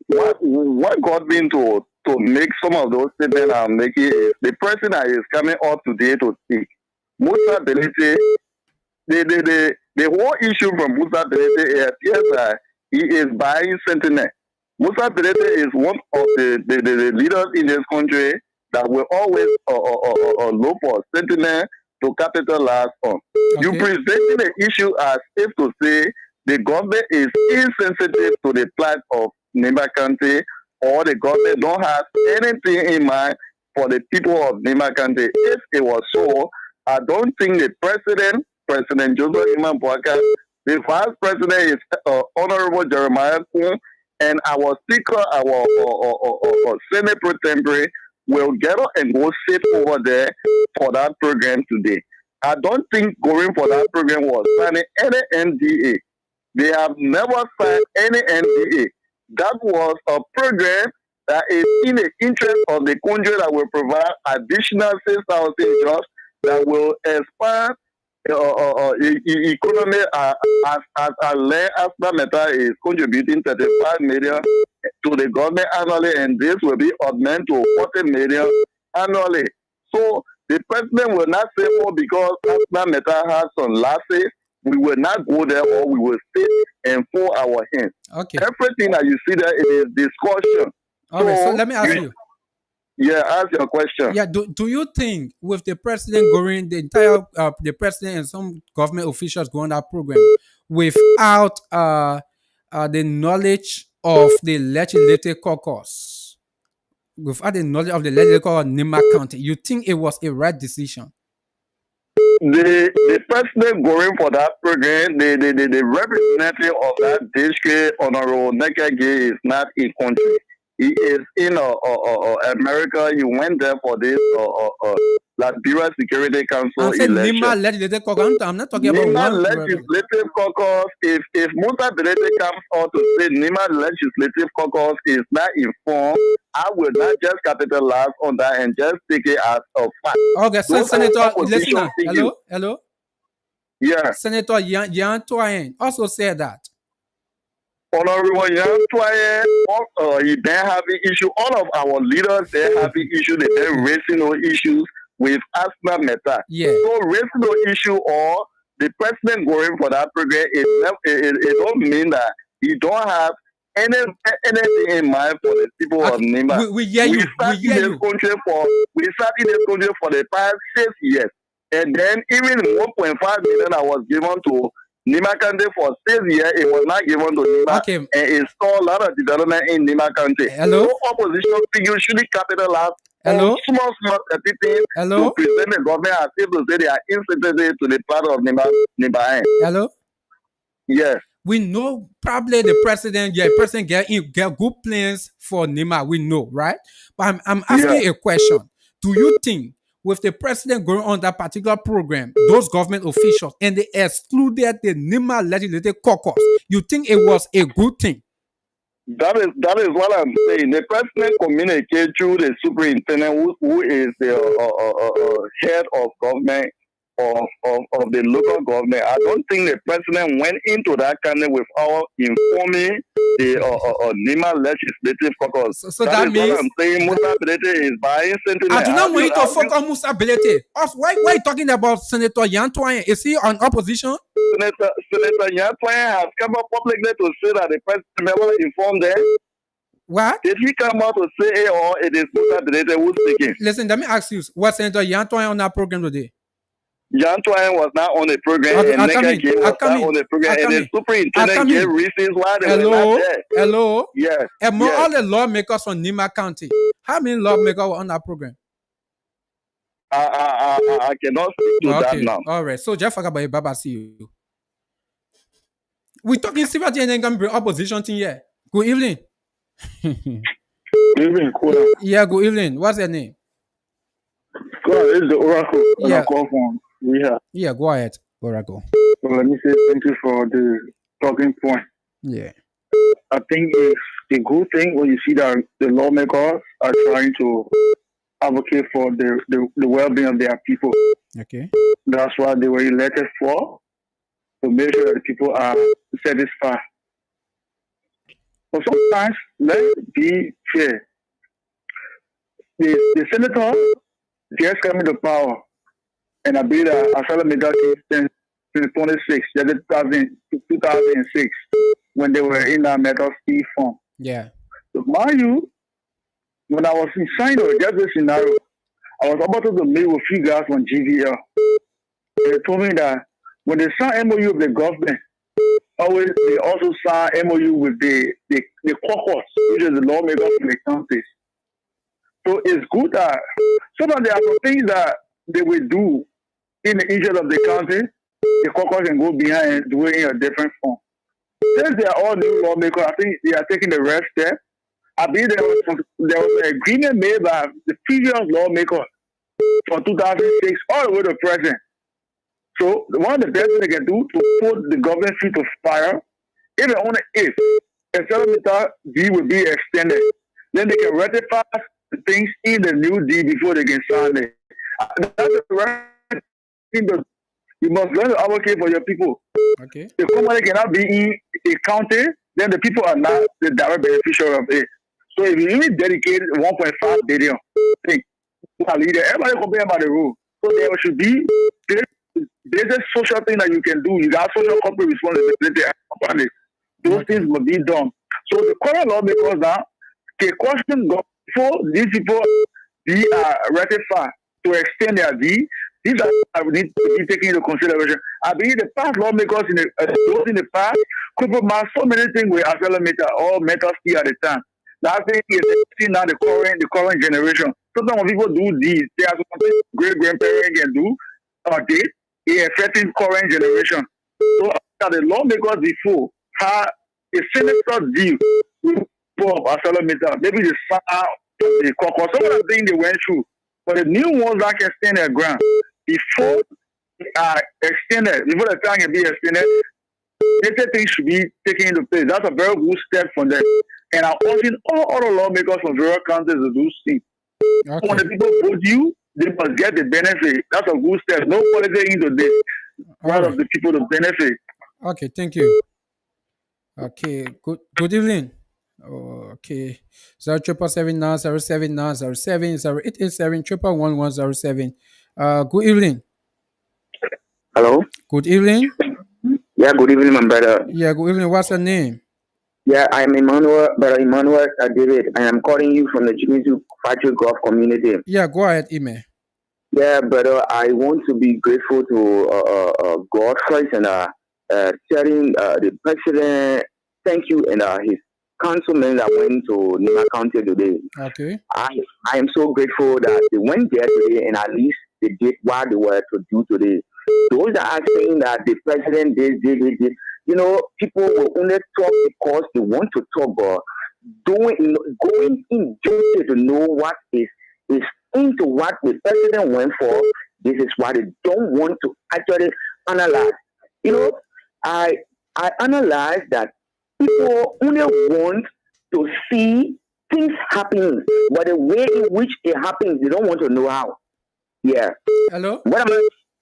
What got me to make some of those statements I'm making is the person that is coming up today to speak. Musa Belete, the whole issue from Musa Belete appears that he is buying sentiment. Musa Belete is one of the leaders in this country that will always look for sentiment to capitalize on. Okay. You presenting the issue as if to say the government is insensitive to the plight of Nimba County, or the government don't have anything in mind for the people of Nimba County. If it was so, I don't think the President Joseph Iman Boakai, the Vice President is Honorable Jeremiah Kuhn, and our Speaker, our Senate Pro Tempore will get up and go sit over there for that program today. I don't think going for that program was signing any NDA. They have never signed any NDA. That was a program that is in the interest of the country that will provide additional 6,000 jobs that will expand economy as land after Meta is contributing 35 million to the government annually, and this will be augmented to 40 million annually. So the president will not say, oh, because after Meta has some losses, we will not go there, or we will sit and fold our hands. Okay. Everything that you see there is discussion. All right, so let me ask you. Yeah, ask your question. Yeah, do you think with the president going, the entire the president and some government officials going that program without the knowledge of the legislative caucus, without the knowledge of the legislative caucus of Nimba County, you think it was a right decision? The president going for that program, the representative of that district, Honorable Nekage, is not in country. He is in America. He went there for this Liberia Security Council I said election. Nimba legislative caucus. I'm not talking about Nima one legislative caucus. If Musa Belete comes out to say Nima legislative caucus is not informed, I will not just capitalize on that and just take it as a fact. Okay, so Those Senator, are opposition listen now. figures. Hello. Yeah. Senator Yan Toyen also said that. Honorable Yan Toyen, he then having issue. All of our leaders, they having issue. They're raising no issues with Asma Meta. Yeah. So raising no issue or the president going for that program, it don't mean that he don't have anything in mind for the people of Nimba. We hear you. We started this country for the past 6 years. And then even 1.5 million I was given to Nimba County for 6 years, it was not given to Nimba. Okay. And install a lot of development in Nimba County. Hello? So opposition figures should capitalize Hello? on small things Hello? to present the government as if to say they are insensitive to the part of Nimba. Hello? Yes. We know probably the president get good plans for Nimba. We know, right? But I'm asking a question. Do you think with the president going on that particular program, those government officials, and they excluded the Nimba legislative caucus, you think it was a good thing? That is what I'm saying. The president communicated through the superintendent, who is the head of government of the local government. I don't think the president went into that county without informing the Nima Legislative Caucus. So That that is what means I'm saying. Musa Bilete is buying sentiment. I do not want you to Have focus on Musa Belete. Why are you talking about Senator Yantoine? Is he on opposition? Senator Yatwine has come up publicly to say that the president never informed them. What? Did he come out to say it, or it is Musa Bilete who's speaking? Listen, let me ask you, was Senator Yantoine on our program today? Yatwine was not on the program, Okay, and Nega Gay was not on the program, and the superintendent gave reasons why they were not there. Hello? Yes. Among yes. all the lawmakers from Nima County, how many lawmakers were on our program? I cannot speak to that now. All right. So just forget about it. Baba, see you. We're talking serious and then bring opposition thing here. Good evening. Good evening, Koda. Yeah, good evening. What's your name? God, this is the Oracle. And Yeah. I call from Rehab. Yeah, go ahead. Oracle. So let me say thank you for the talking point. Yeah. I think it's a good thing when you see that the lawmakers are trying to advocate for the well-being of their people. Okay. That's what they were elected for, to make sure that the people are satisfied. But sometimes, let's be fair. The senator just came into power, and I believe that Asala Mega since 2006, 2006, when they were in that Metal C form. Yeah. So, mind you, when I was in China, just this scenario, I was about to meet with a few guys from GVL. They told me that when they sign MOU with the government, always they also sign MOU with the caucus, which is the lawmakers from the counties. So it's good that sometimes there are some things that they will do in the interest of the county, the caucus can go behind and do it in a different form. Since they are all new lawmakers, I think they are taking the right step. I believe there was an agreement made by the previous lawmakers from 2006 all the way to present. So one of the best things they can do to put the government feet to fire, if and only if a settlement deal will be extended, then they can rectify the things in the new deal before they can sign it. That's the right thing to. You must learn to advocate for your people. Okay. The company cannot be in a county, then the people are not the direct beneficiary of it. So if you really dedicate 1.5 billion, think, everybody complain about the rule. So there should be there's a social thing that you can do. You got social corporate responsibility. Those things must be done. So the current lawmakers now, the question go before these people be ratified to extend their deed. These are need to be taken into consideration. I believe the past lawmakers those in the past compromise so many things with accelerator or metal steel at the time. That thing is now the current generation. Sometimes when people do these, there are something great grandparents can do it affecting current generation. So the lawmakers before had a senator deal with accelerator, maybe the the caucus, some of the things they went through. But the new ones that can stand their ground before they are extended, before the time can be extended, things should be taken into place. That's a very good step from them. And I'm urging all other lawmakers from various counties to do same. Okay. When the people vote you, they must get the benefit. That's a good step. No politics into this. Part of the people to benefit. Okay, thank you. Okay, good evening. Okay. 0777907907887111107. Good evening. Hello? Good evening. Yeah, good evening, my brother. Yeah, good evening. What's your name? Yeah, I'm Brother Emmanuel David, and I'm calling you from the Jimizu Factory Golf community. Yeah, go ahead, Ime. Yeah, brother, I want to be grateful to God first and telling the president thank you and his councilmen that went to Nima County today. Okay. I am so grateful that they went there today and at least they did what they were to do today. Those that are saying that the president did, you know, people will only talk because they want to talk, but going in detail to know what is into what the president went for, this is what they don't want to actually analyze. You know, I analyze that people only want to see things happening, but the way in which it happens, they don't want to know how. Yeah. Hello?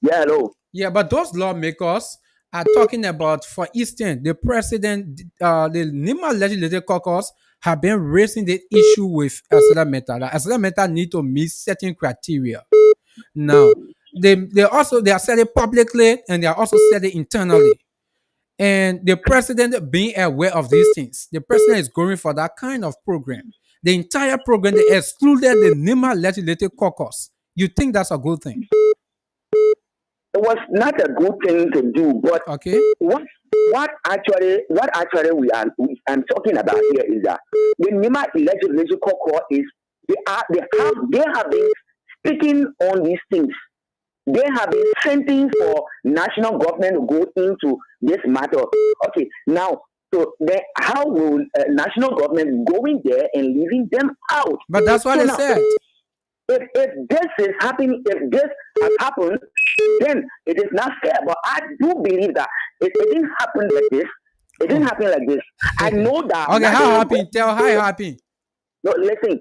Yeah, hello. Yeah, but those lawmakers are talking about, for instance, the president, the Nima Legislative Caucus have been raising the issue with ArcelorMittal. Like ArcelorMittal need to meet certain criteria. Now, they are said it publicly and they are also said it internally. And the president being aware of these things, the president is going for that kind of program. The entire program, they excluded the Nima Legislative Caucus. You think that's a good thing? It was not a good thing to do, but Okay. what actually I'm talking about here is that the Nima Legislative Caucus is they have been speaking on these things. They have been sending for national government to go into this matter. Okay, now, so then how will national government go in there and leaving them out? But that's what So they now, said. if this is happening, if this has happened, then it is not fair. But I do believe that it didn't happen like this. It didn't happen like this. I know that. Okay, how national happy? Tell how it happened. No, listen.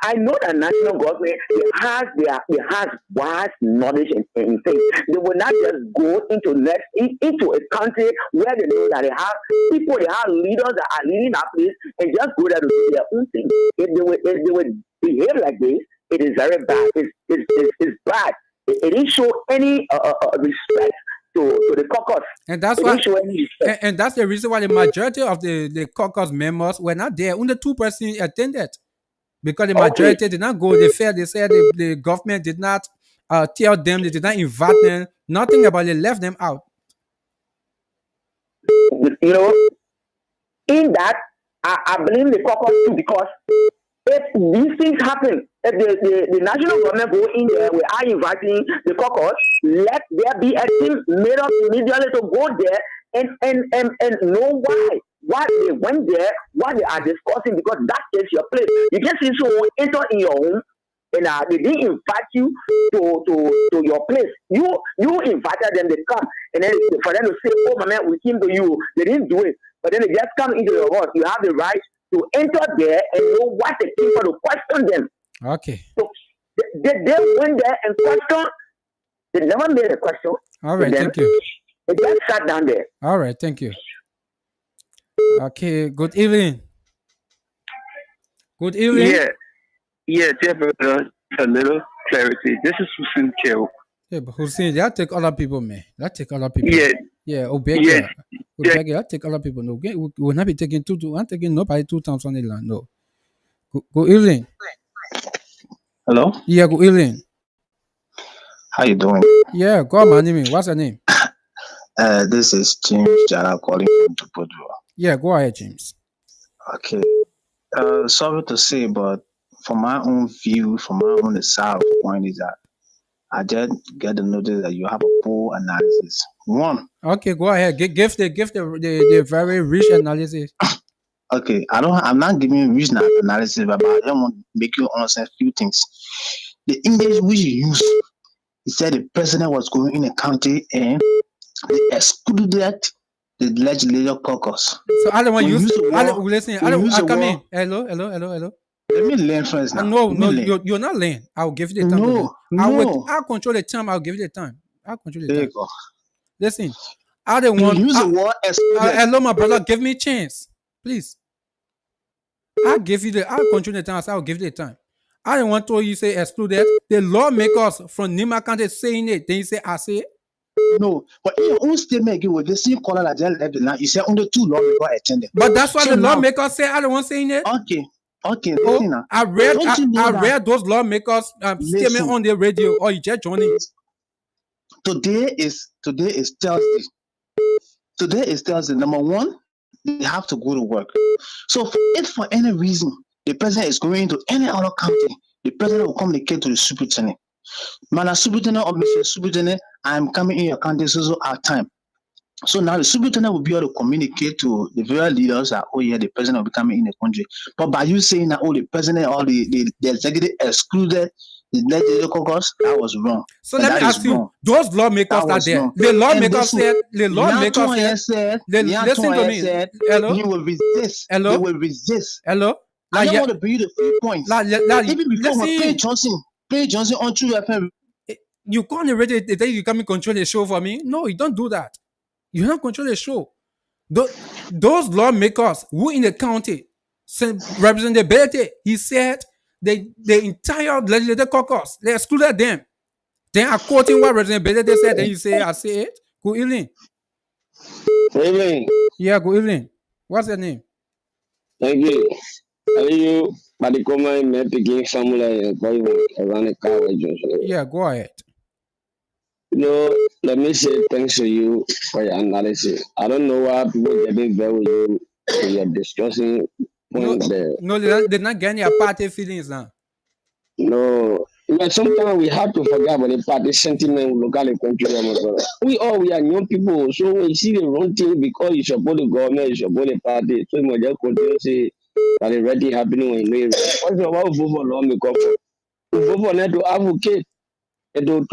I know that national government it has vast knowledge in things. They will not just go into a country where they know that they have people, they have leaders that are leading that place, and just go there to do their own thing. If they would behave like this, it is very bad. It's bad. It didn't show any respect to the caucus. And that's It why, didn't show any respect. and that's the reason why the majority of the caucus members were not there. Only 2% attended because the majority did not go. They said the government did not tell them, they did not invite them, nothing about it, left them out. You know, in that, I blame the caucus too, because if these things happen, if the national government go in there, we are inviting the caucus, let there be a team made up immediately to go there and know why they went there, what they are discussing, because that is your place. You just see someone enter in your home and they didn't invite you to your place. You invited them, they come, and then for them to say, "Oh my man, we came to you," they didn't do it. But then they just come into your house. You have the right to enter there and know what they came for, to question them. Okay. So they went there and questioned. They never made a question. All right, to them. thank you. They just sat down there. All right, thank you. Okay, good evening. Good evening. Just a little clarity. This is Hussein Kill. Yeah, but Hussein, that take other people, man. That take other people. Yeah, Obega. Obega, that take other people. No, we will not be taking I'm taking nobody 2 times on the land. No. Good evening. Hello? Yeah, good evening. How you doing? Yeah, go on, my name. What's your name? This is James Jara calling from Tupodu. Yeah, go ahead, James. Okay. Sorry to say, but from my own view, from my own side of the point is that I just get the notice that you have a poor analysis. One. Okay, go ahead. Give the very rich analysis. Okay, I'm not giving you rich analysis, but I don't want to make you understand a few things. The English which you use, he said the president was going in a county and they excluded the legislative caucus. So I don't want you listen. I come in. Hello. Let me learn first now. No, you're not learning. I'll give you the time. I'll control the time. I'll give you the time. I'll control the time. There you go. Listen, I don't want. Use the word excluded. Hello, my brother. Give me a chance, please. I'll control the time. So I'll give you the time. I don't want to you say excluded. The lawmakers from Nima County saying it. Then you say I say it. No, but in your own statement again with the same color that they left the land, you said only 2 lawmakers attended. But that's what the lawmakers say. I don't want saying it. Okay. Oh, I read those lawmakers statement on the radio. Or you just joining. Today is Thursday. Today is Thursday. Number 1, they have to go to work. So if for any reason the president is going to any other county, the president will communicate to the superintendent. Man, superintendent or Mr. Superintendent, I'm coming in your county so our time. So now the superintendent will be able to communicate to the various leaders that, oh yeah, the president will be coming in the country. But by you saying that, oh, the president or the executive excluded the legislative caucus, that was wrong. So let me ask you, those lawmakers are there. Wrong. The lawmakers said, listen to me. Hello? He will resist. Hello? They will resist. Hello? I don't want to bring you the 3 points. Even before Pay Johnson on True FM. You call the radio, they tell you come and control the show for me. No, you don't do that. You don't control the show. Those lawmakers who in the county representability, he said the entire legislative caucus, they excluded them. Then I'm quoting what representability said, then you say, I say it. Good evening. Evening. Yeah, good evening. What's your name? Thank you. How are you? Badikoma me picking Samuel around the car. Yeah, go ahead. You know, let me say thanks to you for your analysis. I don't know why people getting very with you when you're discussing point there. No, they're not getting your party feelings now. No. But sometimes we have to forget about the party sentiment locally country. We are young people, so when you see the wrong thing because you support the government, you support the party, so you just continue to say that it's already happening when you know it. What's the why we vote for law make up for? We vote for them to advocate and to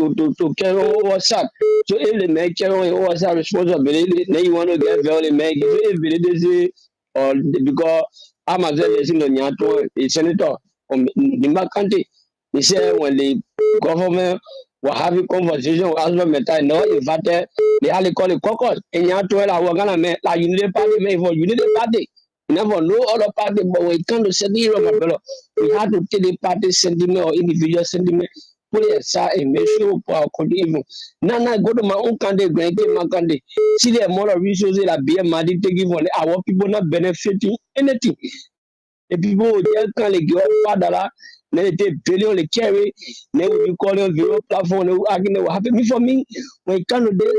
carry on what's up. So if they make carry on what's up responsibility, then you want to get very make it. So if they say or because I'm a senator from Nimba County. He said when the government were having conversation with Asma Meta, no, in fact, they had to call it caucus. And you have to tell we're gonna make like unity party, make for unity party. You never know other party, but when it comes to sending we have to take the party sentiment or individual sentiment, put it aside and make sure for our country. Now, go to my own country, my country. See the amount of resources that BMD taking for our people not benefiting anything. The people who just can't give up father. They billion they carry, they will be calling video platform, they will argue, they will happen. For me, when it comes to this,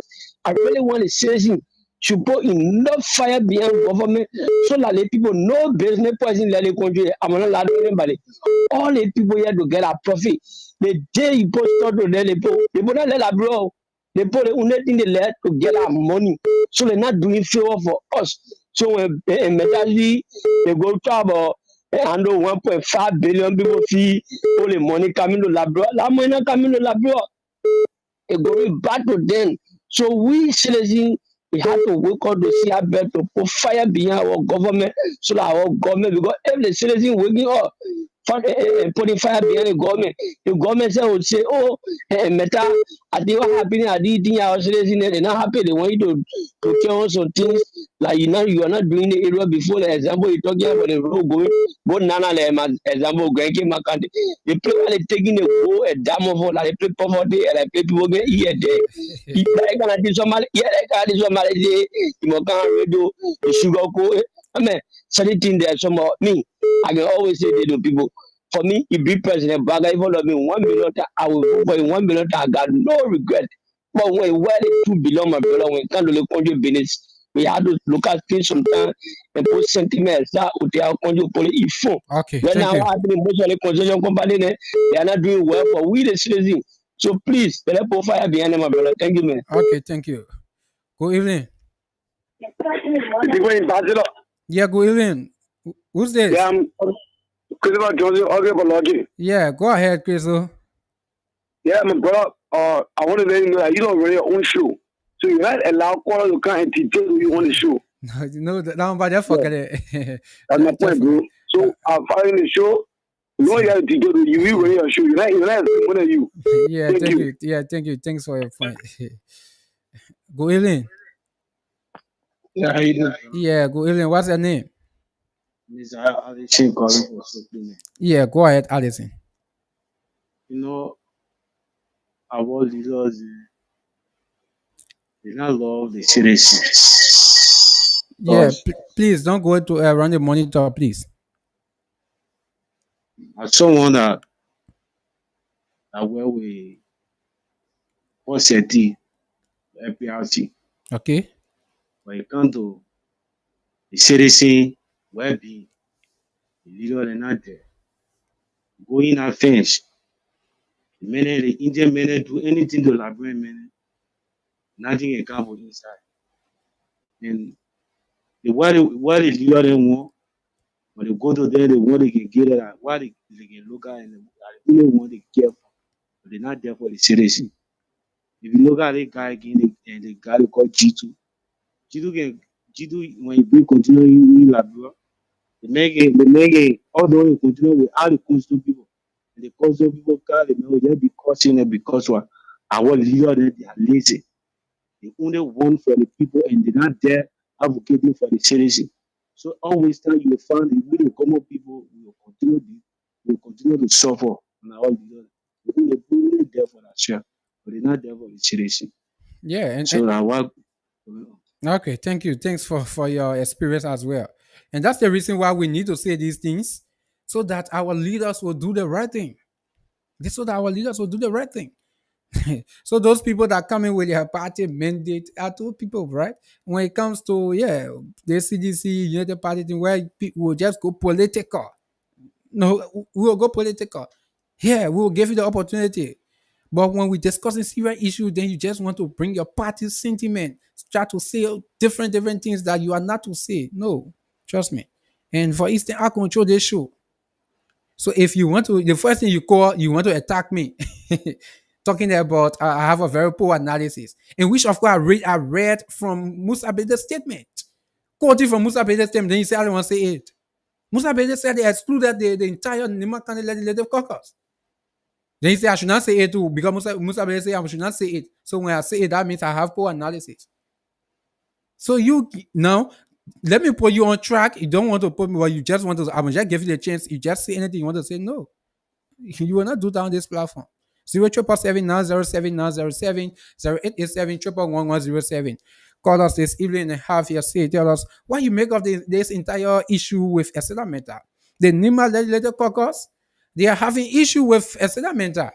I really want to say to put enough fire behind government so that the people no business poison in the country. I'm not allowed anybody. All the people here to get a profit. The day you post out to them, they put not let that bro. They put the only thing they let to get our money. So they're not doing favor for us. So when immediately they go to about and 1.5 billion people see all the money coming to Labrador. That money not coming to Labrador. It's going back to them. So we citizens, we have to work out to see how better to put fire behind our government so that our government, because every citizen waking up, putting fire behind the government would say, oh, Meta, I think what happening, I did think our citizens, they're not happy, they want you to tell us some things, like you are not doing the area before, the example, you're talking about the road going, but Nana, example, Granky Makante, they play while they're taking the go, a dam of all, like they play poverty, and I play people get here, there. If I can do somebody, yeah, I can do somebody, you can do the sugar go, I mean, certain there, some of me. I can always say to people, for me, if be president, but if all of me 1 million, I will vote for 1 million. I got no regret. But when where the 2 billion, my brother, when it comes to the country business, we have to look at things sometimes and put sentiments that would tell country police. Okay, Right thank now, you. I think most of the concession company, they are not doing well for we the citizens. So please, let us put fire behind them, my brother. Thank you, man. Okay, thank you. Good evening. Yeah, good evening. Who's this? Yeah, I'm Christopher Johnson, Logic. Yeah, go ahead, Crystal. Yeah, my brother, I want to let you know that you don't run your own show. So you're not allowed callers to come and detail who you want the show. No, no, but just forget it. That's my point, bro. So I'm following the show. You know you have to detail who you run your show. You're not one of you. Yeah, thank you. Yeah, thank you. Thanks for your point. Good evening. Yeah, how you doing? Yeah, good evening. What's your name? Mr. Alison calling for supplement. Yeah, go ahead, Allison. You know, our leaders, they not love the citizens. Yeah, please don't go to run the monitor, please. As someone that where we what's your D, FPRC, Okay. when it comes to the citizen well-being, the leader are not there. Going at fence, the minute the Indian men do anything to Liberian men, nothing can come from inside. And the what the leader they want, when they go to them, they want they can get it at what they can look at and they really want to care for, but they're not there for the citizen. If you look at the guy again and the guy they call G2, G2 when you bring continue in Liberia, they make it although you continue with all the constant people. And the constant people call it just because you know because what Our leaders, they are lazy. They only want for the people and they're not there advocating for the citizen. So always time you find the really common people will continue to suffer on our leaders. They're only there for that share, but they're not there for the citizen. Yeah, So that what okay, thank you. Thanks for your experience as well. And that's the reason why we need to say these things so that our leaders will do the right thing. So that our leaders will do the right thing. So those people that come in with their party mandate are two people, right? When it comes to the CDC United Party thing, where people will just go political. No, we will go political. Yeah, we will give you the opportunity. But when we discussing serious issues, then you just want to bring your party sentiment, start to say different things that you are not to say. No, trust me. And for instance, I control this show. So if you want to, the first thing you want to attack me, talking about I have a very poor analysis, in which of course I read from Musa Bede's statement, quoting from Musa Bede's statement. Then you say I don't want to say it. Musa Bede said they excluded the entire Nima County Legislative Caucus. Then he said I should not say it too because Musa Bede said I should not say it. So when I say it, that means I have poor analysis. So you now let me put you on track. You don't want to put me, but you just want to. I'm just give you the chance. You just say anything you want to say. No, you will not do that on this platform. 077907907 0887 Call us this evening and have your say. Tell us what you make of this entire issue with Esela Menta. The Nima Legislative Caucus, they are having issue with Esela Menta.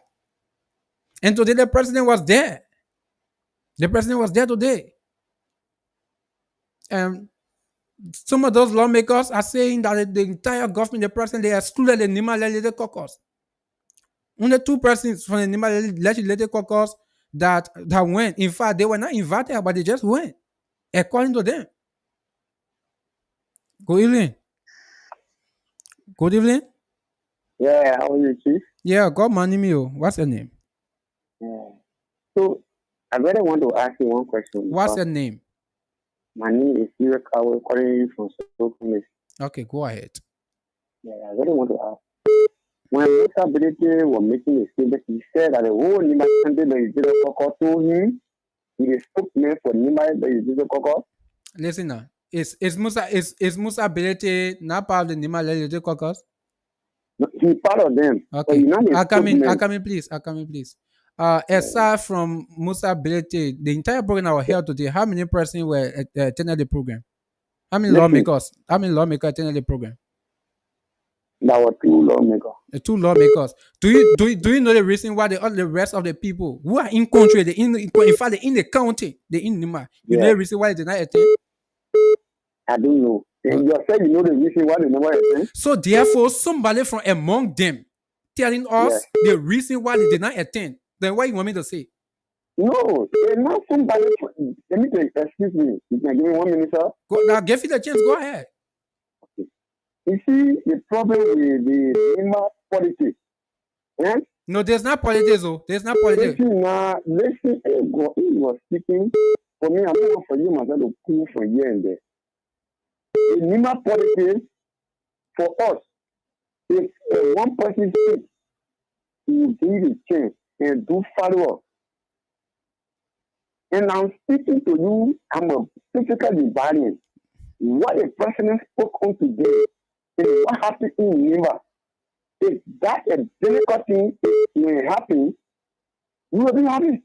And today the president was there. The president was there today. And some of those lawmakers are saying that the entire government, the president, they excluded the Nima Legislative Caucus. Only two persons from the Nima Legislative Caucus that went. In fact, they were not invited, but they just went, according to them. Good evening. Good evening. Yeah, how are you, Chief? Yeah, God morning me. What's your name? Yeah. So, I really want to ask you one question. What's your name? My name is Eric. I will call you from Sokomis. Okay, go ahead. Yeah, I really want to ask. When Mr. Bilete was making a statement, he said that the whole Nima County Legislative Caucus told him he is spokesman for Nima Legislative Caucus. Listen now. Is Musa Bilete not part of the Nima Legislative Caucus? No, he's part of them. Okay. I come in, please. Aside from Musa Bilete, the entire program I was here today, how many persons were attending the program? How many lawmakers attended the program? There were two lawmakers. Two lawmakers. Do you know the reason why the rest of the people who are in country, in fact, they're in the county, they're in Nima? You know the reason why they did not attend? I don't know. You said you know the reason why they never attend. So therefore, somebody from among them telling us the reason why they did not attend. Then what you want me to say? No, they're not somebody. Let me excuse me. You can give me 1 minute, sir. Now, give you the chance. Go ahead. You see the problem with the Nima politics. Eh? No, there's not politics. Oh, there's not politics. Listen, he was speaking. For me, I'm not for you myself to pull from here and there. The Nima politics for us, if one person speaks, he will give the change and do follow up. And I'm speaking to you, I'm a physical divine. What the president spoke on today is what happened in Nima. If that a difficult thing may happen, you will be happy.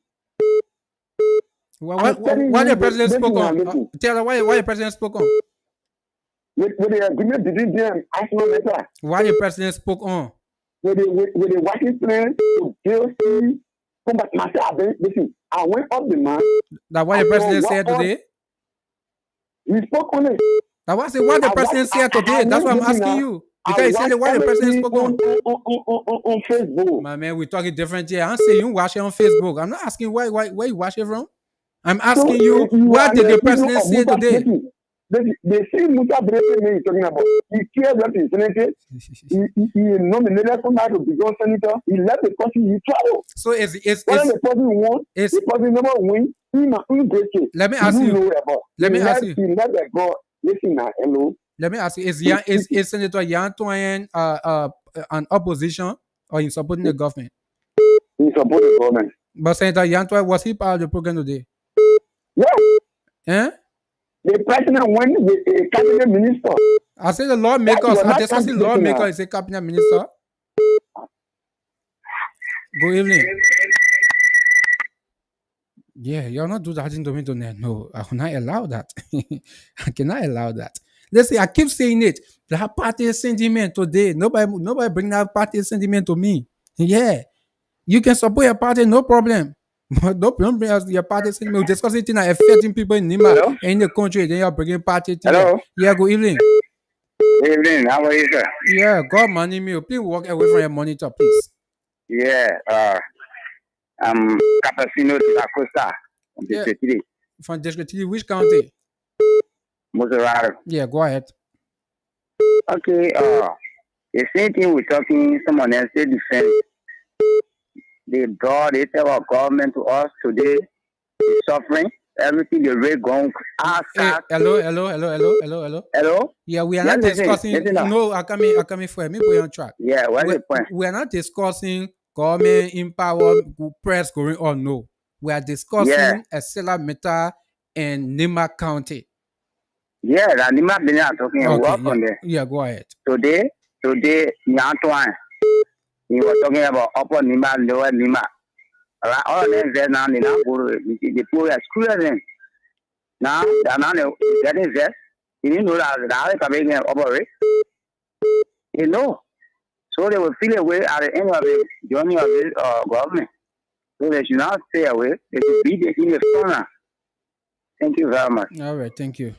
What the president spoke on? Tell her why the president spoke on. With the agreement between them, Arsenal letter. Why the president spoke on? With the working plan to DLC, combat master. Listen, I went up the man. That what the president said today? He spoke on it. That was what the president said today. That's what I'm asking you. Because he said what the president spoke on Facebook. My man, we're talking different here. I'm saying you watch it on Facebook. I'm not asking where you watch it from. I'm asking you what did the president say today? They say Musa Brete is talking about. He cares what he's senator. He nominated somebody to become senator. He left the country. He traveled. So when the person won, the person never win. Let me ask you. Let me ask you. He let the go. Listen now, hello. Let me ask you: Is Senator Yan Toyen an opposition or in supporting the government? He supports the government. But Senator Yantua, was he part of the program today? Yes, Eh? the president went with a cabinet minister. I said the That lawmakers was are not discussing candidating. lawmaker is a cabinet minister. Good evening. Yeah, you're not do that into me tonight. No, I will not allow that. I cannot allow that. Listen, I keep saying it. That party sentiment today. Nobody bring that party sentiment to me. Yeah. You can support your party, no problem. But don't bring us your party sentiment. We're discussing things that affecting people in Nima Hello? and in the country. Then you're bringing party thing. Hello? Yeah, good evening. Good evening. How are you, sir? Yeah, God money me. Please walk away from your monitor, please. Yeah, I'm Capacino de la Costa from Yeah. District 3, From District 3, which county? Mozarado. Yeah, go ahead. Okay, the same thing we're talking, someone else, they defend. They brought the our government to us today, suffering, everything the rate going, ask, Hello. Hello? Yeah, we are Yeah, not discussing. listen up. No, I coming for me. Put you on track. Yeah, what's the point? We are not discussing government in power, press going on. No, we are discussing Yeah. a seller matter in Nima County. Yeah, that Nima Bini are talking about Okay, on there. yeah, go ahead. Today, Nyantuan, he was talking about upper Nima, lower Nima. Alright, all of them there now, they now go to the poor school them. Now, they're now getting there. You didn't know that the coming operate. You know. So they will feel away at the end of the journey of this government. So they should not stay away. They should be in the corner. Thank you very much. All right, thank you.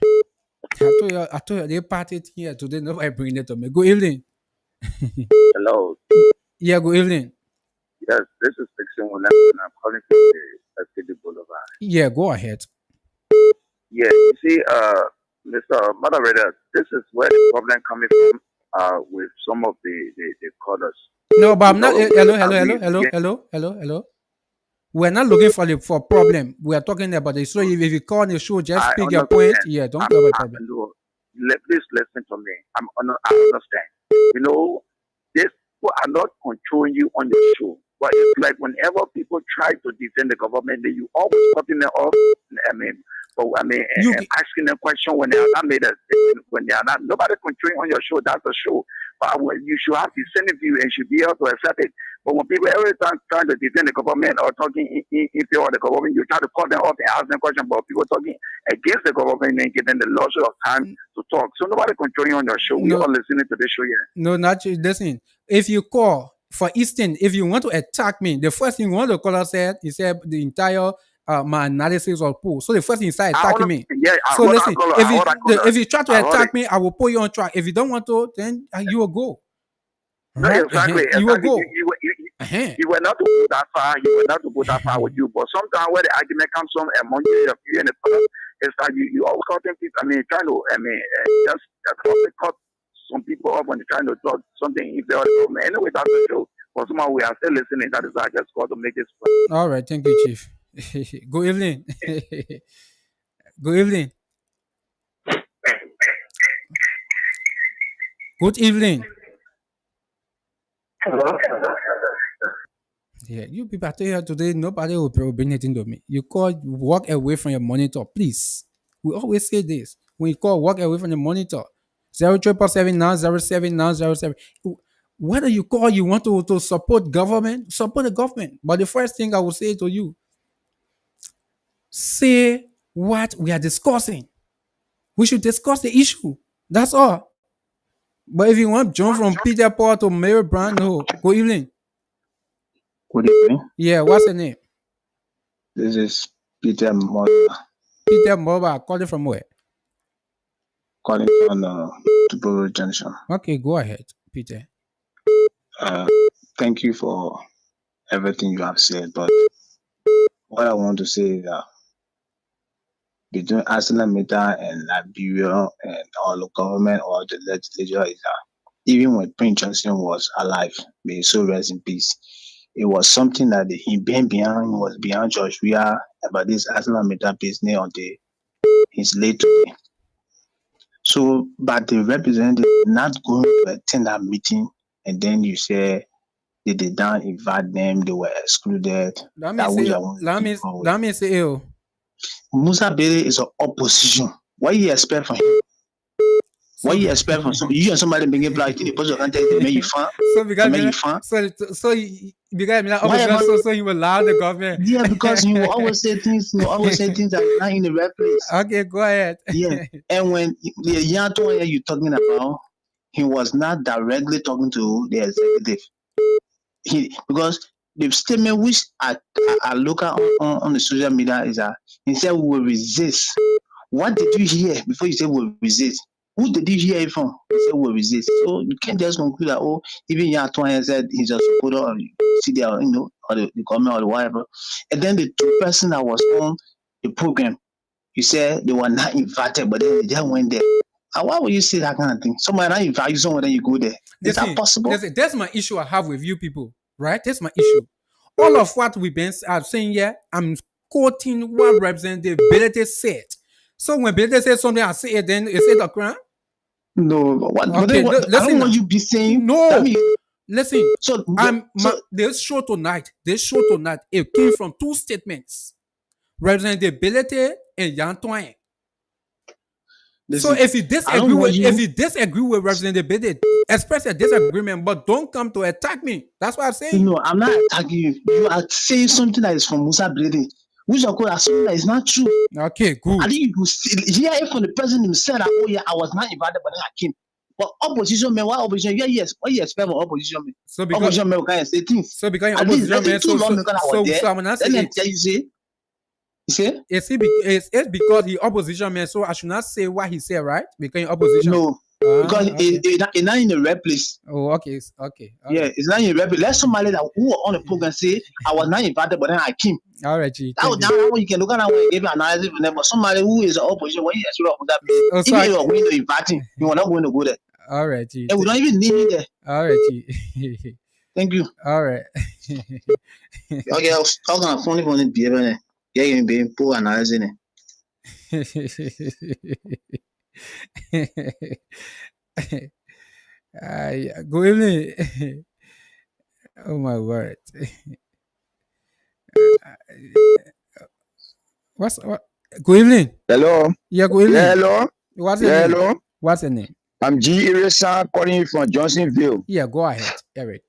I told you they party here today. Nobody bring it to me. Good evening. Hello. Yeah, good evening. Yes, this is Dixon Williams, and I'm calling from the FCD Boulevard. Yeah, go ahead. Yeah, you see, Mr. Moderator, this is where the problem coming from with some of the callers. No, but I'm not. So, Hello. We're not looking for problem. We are talking about the show. If you call the show, just speak your point. Yeah, don't talk about problem. Please listen to me. I understand. You know, these people are not controlling you on the show. But it's like whenever people try to defend the government, then you always cutting them off. Asking them question when they are not made when they are not. Nobody controlling on your show. That's a show. But you should have the same view and should be able to accept it. But when people every time trying to defend the government or talking in favor of the government, you try to cut them off and ask them questions about people talking against the government and give them the luxury of time to talk. So nobody controlling on your show. We all listening to this show here. No, not you. Listen, if you call, for instance, if you want to attack me, the first thing one of the caller said, he said the entire my analysis was poor. So the first thing he started attacking me. Yeah, so listen, if you try to attack me, I will put you on track. If you don't want to, then you will go. No, Right? exactly. You will go. You were not to go that far. You were not to go that far with you. But sometimes where the argument comes from among you and the person, it's like you always cutting people. Trying to, just cut some people off when they're trying to talk something if they're anyway, that's the show. But somehow we are still listening. That is why I just got to make this point. All right, thank you, Chief. Good evening. Good evening. Good evening. Hello? Yeah, you people are here today. Nobody will bring anything to me. You call, walk away from your monitor, please. We always say this. When you call, walk away from the monitor. 0777907. Whether you call, you want to support government, support the government. But the first thing I will say to you, say what we are discussing. We should discuss the issue. That's all. But if you want to jump from Peter Paul to Mary Brown, no. Good evening. Good evening. Yeah, what's the name? This is Peter Moba. Peter Moba, calling from where? Calling from Tuburu Junction. Okay, go ahead, Peter. Thank you for everything you have said, but what I want to say is that between Arsenal Meta and Liberia and all the government or the legislature is that even when Prince Johnson was alive, may so rest in peace, it was something that he been behind George Weah about this Arsenal Meta business until his late today. So, but the representative not going to attend that meeting, and then you say they did not invite them, they were excluded. Let me That we say, are going let to me, keep forward. let me say, oh. Musa Bede is an opposition. What you expect from him? What you expect from somebody? You and somebody being black, the person can tell you, man, you fan. So because Man, you fan. because me like Whatever. so he will allow the government. Yeah, because you will always say things, that are not in the right place. Okay, go ahead. Yeah, and when the young you're talking about, he was not directly talking to the executive. Because the statement which I look at on the social media is that he said we will resist. What did you hear before you say we will resist? Who did you hear it from? He said we will resist. So you can't just conclude that even Yatwan said he just put on see there, or the comment or whatever. And then the two person that was on the program, you said they were not invited, but then they just went there. Why would you say that kind of thing? Somebody not invite you somewhere, then you go there. Is that possible? Listen, that's my issue I have with you people, right? That's my issue. All of what we've been saying here, I'm quoting what Representative Belete said. So when Belete says something, I say it, then is it a crime? No, okay, I don't want you to be saying. No, listen. This show tonight, it came from two statements: Representative Belete and Yan Twain. So if you disagree with Representative Belete, express a disagreement, but don't come to attack me. That's what I'm saying. No, I'm not attacking you. You are saying something that is from Musa Belete, which are called as something that is not true. Okay, good. I think you hear it from the president himself that, oh yeah, I was not invited, but then I came. But opposition men, why opposition? Yeah, yes. What you expect from opposition men? So because opposition men can't say things. So because opposition men, so I'm not saying it. You say. You say? It's because he opposition man, so I should not say what he said, right? Because he opposition. No. Because it's not in the right place. Oh, okay. Yeah, it's not in the right place. Let somebody that who on the program say I was not invited, but then I came. All right, G. That one you can look at that one, give an analysis from them. But somebody who is an opposition, when you expect from that place, even you are going to invite him, you are not going to go there. All right, G. And we don't even need him there. All right, G. Thank you. All right. Okay, I was talking about funny behavior. Yeah, you're being poor analyzing it. Good evening. Oh my word. What? Good evening. Hello. Yeah, good evening. Yeah, hello. What's your name? Hello. What's your name? I'm G. Irisa calling you from Johnsonville. Yeah, go ahead, Eric.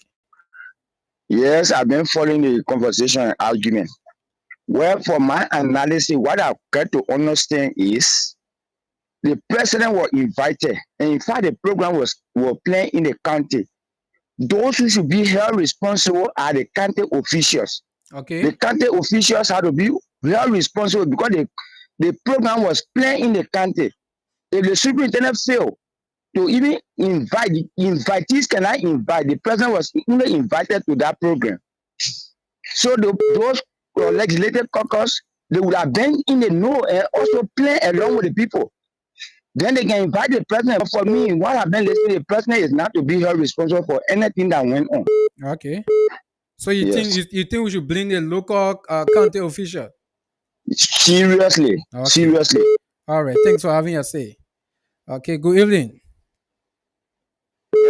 Yes, I've been following the conversation and argument. Well, for my analysis, what I've got to understand is the president was invited, and in fact, the program was playing in the county. Those who should be held responsible are the county officials. Okay. The county officials have to be held responsible because the program was playing in the county. If the superintendent failed to even invite, the invitees cannot invite. The president was only invited to that program. So those legislative caucus, they would have been in the know and also play along with the people. Then they can invite the president. But for me, what I've been listening, the president is not to be held responsible for anything that went on. Okay. So you think we should blame the local county official? Seriously. Okay. Seriously. All right. Thanks for having us say. Okay. Good evening.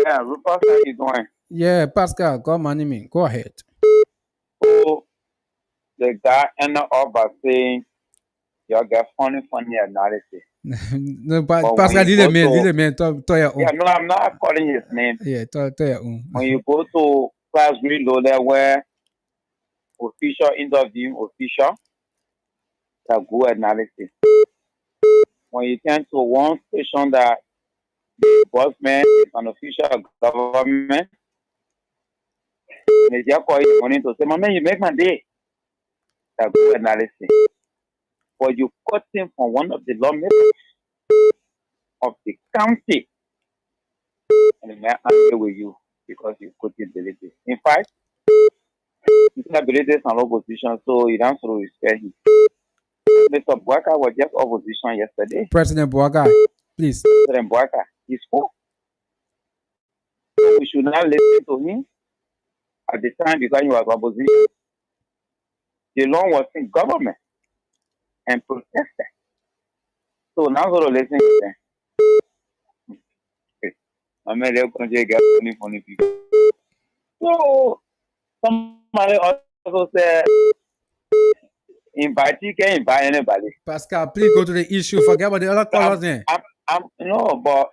Yeah, Rupert, how you doing? Yeah, Pascal, go me. Go ahead. So the guy ended up by saying, "You get funny analysis." No, Pascal, did the man to your own. Yeah, no, I'm not calling his name. Yeah, to your own. When you go to class reloaded where official interview official, that's good analysis. When you turn to one station that the bossman is an official government, and they just call you money to say, "My man, you make my day." That's good analysis. But you cut him from one of the lawmakers of the county, and the man angry with you because you put in Belete. In fact, Belete is an opposition, so you don't sort of respect him. Mr. Bouaka was just opposition yesterday. President Bouaka, please. President Bouaka, he spoke. So we should not listen to him at the time because he was opposition. The law was in government and protested. So now sort of listen to them. I mean, they're going to get funny people. So somebody also said, invite you can invite anybody. Pascal, please go to the issue. Forget about the other callers then. No, but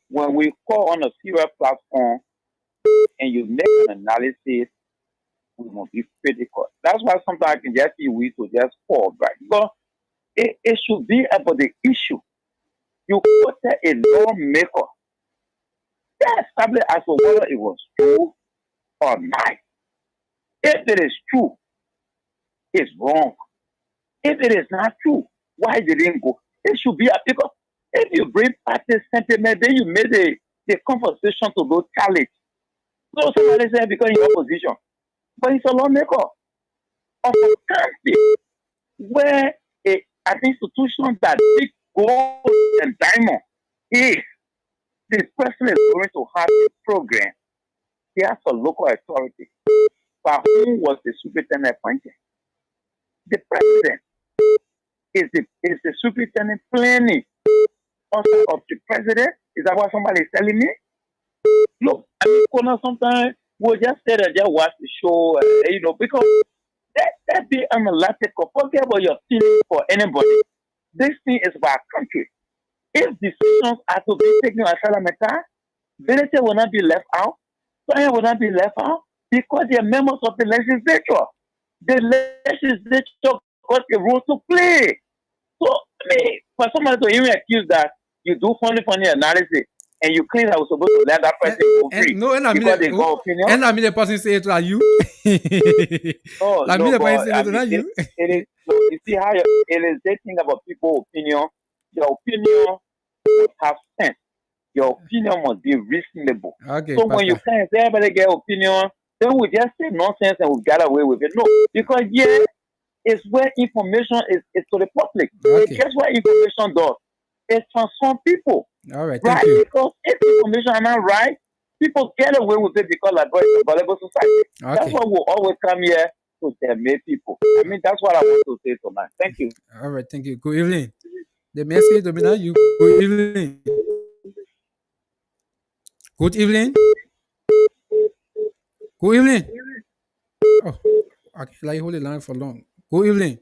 when we call on a serious platform and you make an analysis, we must be critical. That's why sometimes I can just see we to just fall back. But it should be about the issue. You quoted a lawmaker that established as to whether it was true or not. If it is true, it's wrong. If it is not true, why didn't go? It should be applicable. If you bring party sentiment, then you make the conversation to go challenge. So somebody said because you're opposition, but it's a lawmaker of a country where an institution that big gold and diamond is this person is going to have a program. He has a local authority. But who was the superintendent appointed? The president is the superintendent planning also of the president. Is that what somebody is telling me? Look, I mean, sometimes we'll just say that just watch the show, because that be analytical. Forget about your feelings for anybody. This thing is about country. If decisions are to be taken as parliamentary, Benete will not be left out. Sonia will not be left out because they are members of the legislature. The legislature got a role to play. So, I mean, for somebody to even accuse that you do funny analysis and you claim that we're supposed to let that person go free because they got opinion. And I mean the person say it like you. No, I mean the person say it like you. You see how it is they think about people's opinion. Your opinion must have sense. Your opinion must be reasonable. Okay, so when you can't say everybody get opinion, then we just say nonsense and we get away with it. No, because it's where information is to the public. Okay. Guess what information does? It transforms people. All right, right? thank you. Because if information are not right, people get away with it because like it's a valuable society. Okay. That's why we always come here to meet people. I mean, that's what I want to say tonight. Thank you. All right, thank you. Good evening. The message to me now, you. Good evening. Good evening. Good evening. Oh, I can't like hold the line for long. Good evening.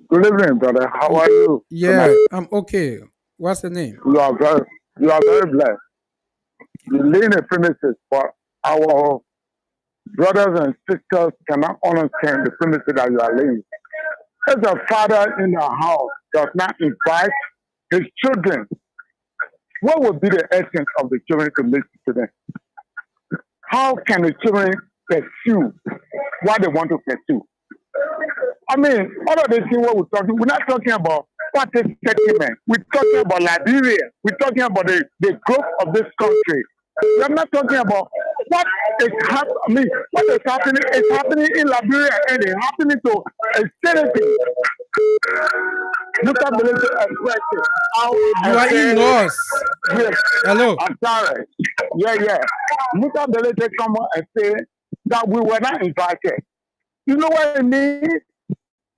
Good evening, brother. How are you? Yeah, tonight? I'm okay. What's the name? You are very blessed. You laying the premises for our brothers and sisters cannot understand the premises that you are laying. As a father in the house does not invite his children, what would be the essence of the children to listen to them? How can the children pursue what they want to pursue? I mean, all of this thing what we're not talking about party settlement. We're talking about Liberia. We're talking about the growth of this country. We're not talking about what is happening. I mean, what is happening is happening in Liberia and it's happening to a citizen. Look at the expression. You are in loss. Yes. Hello. I'm sorry. Yeah. Look at the letter come and say that we were not invited. You know what I mean?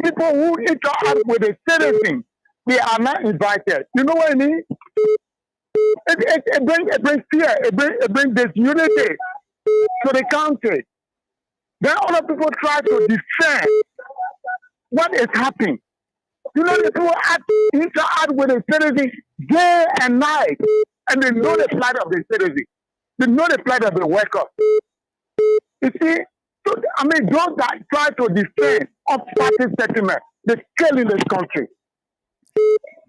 People who interact with the citizens, they are not invited. You know what I mean? It brings fear. It brings disunity to the country. Then other people try to defend what is happening. You know, the people interact with the citizens day and night, and they know the plight of the citizens. They know the plight of the workers. You see, so, I mean, those that try to defend party settlement, they kill in this country.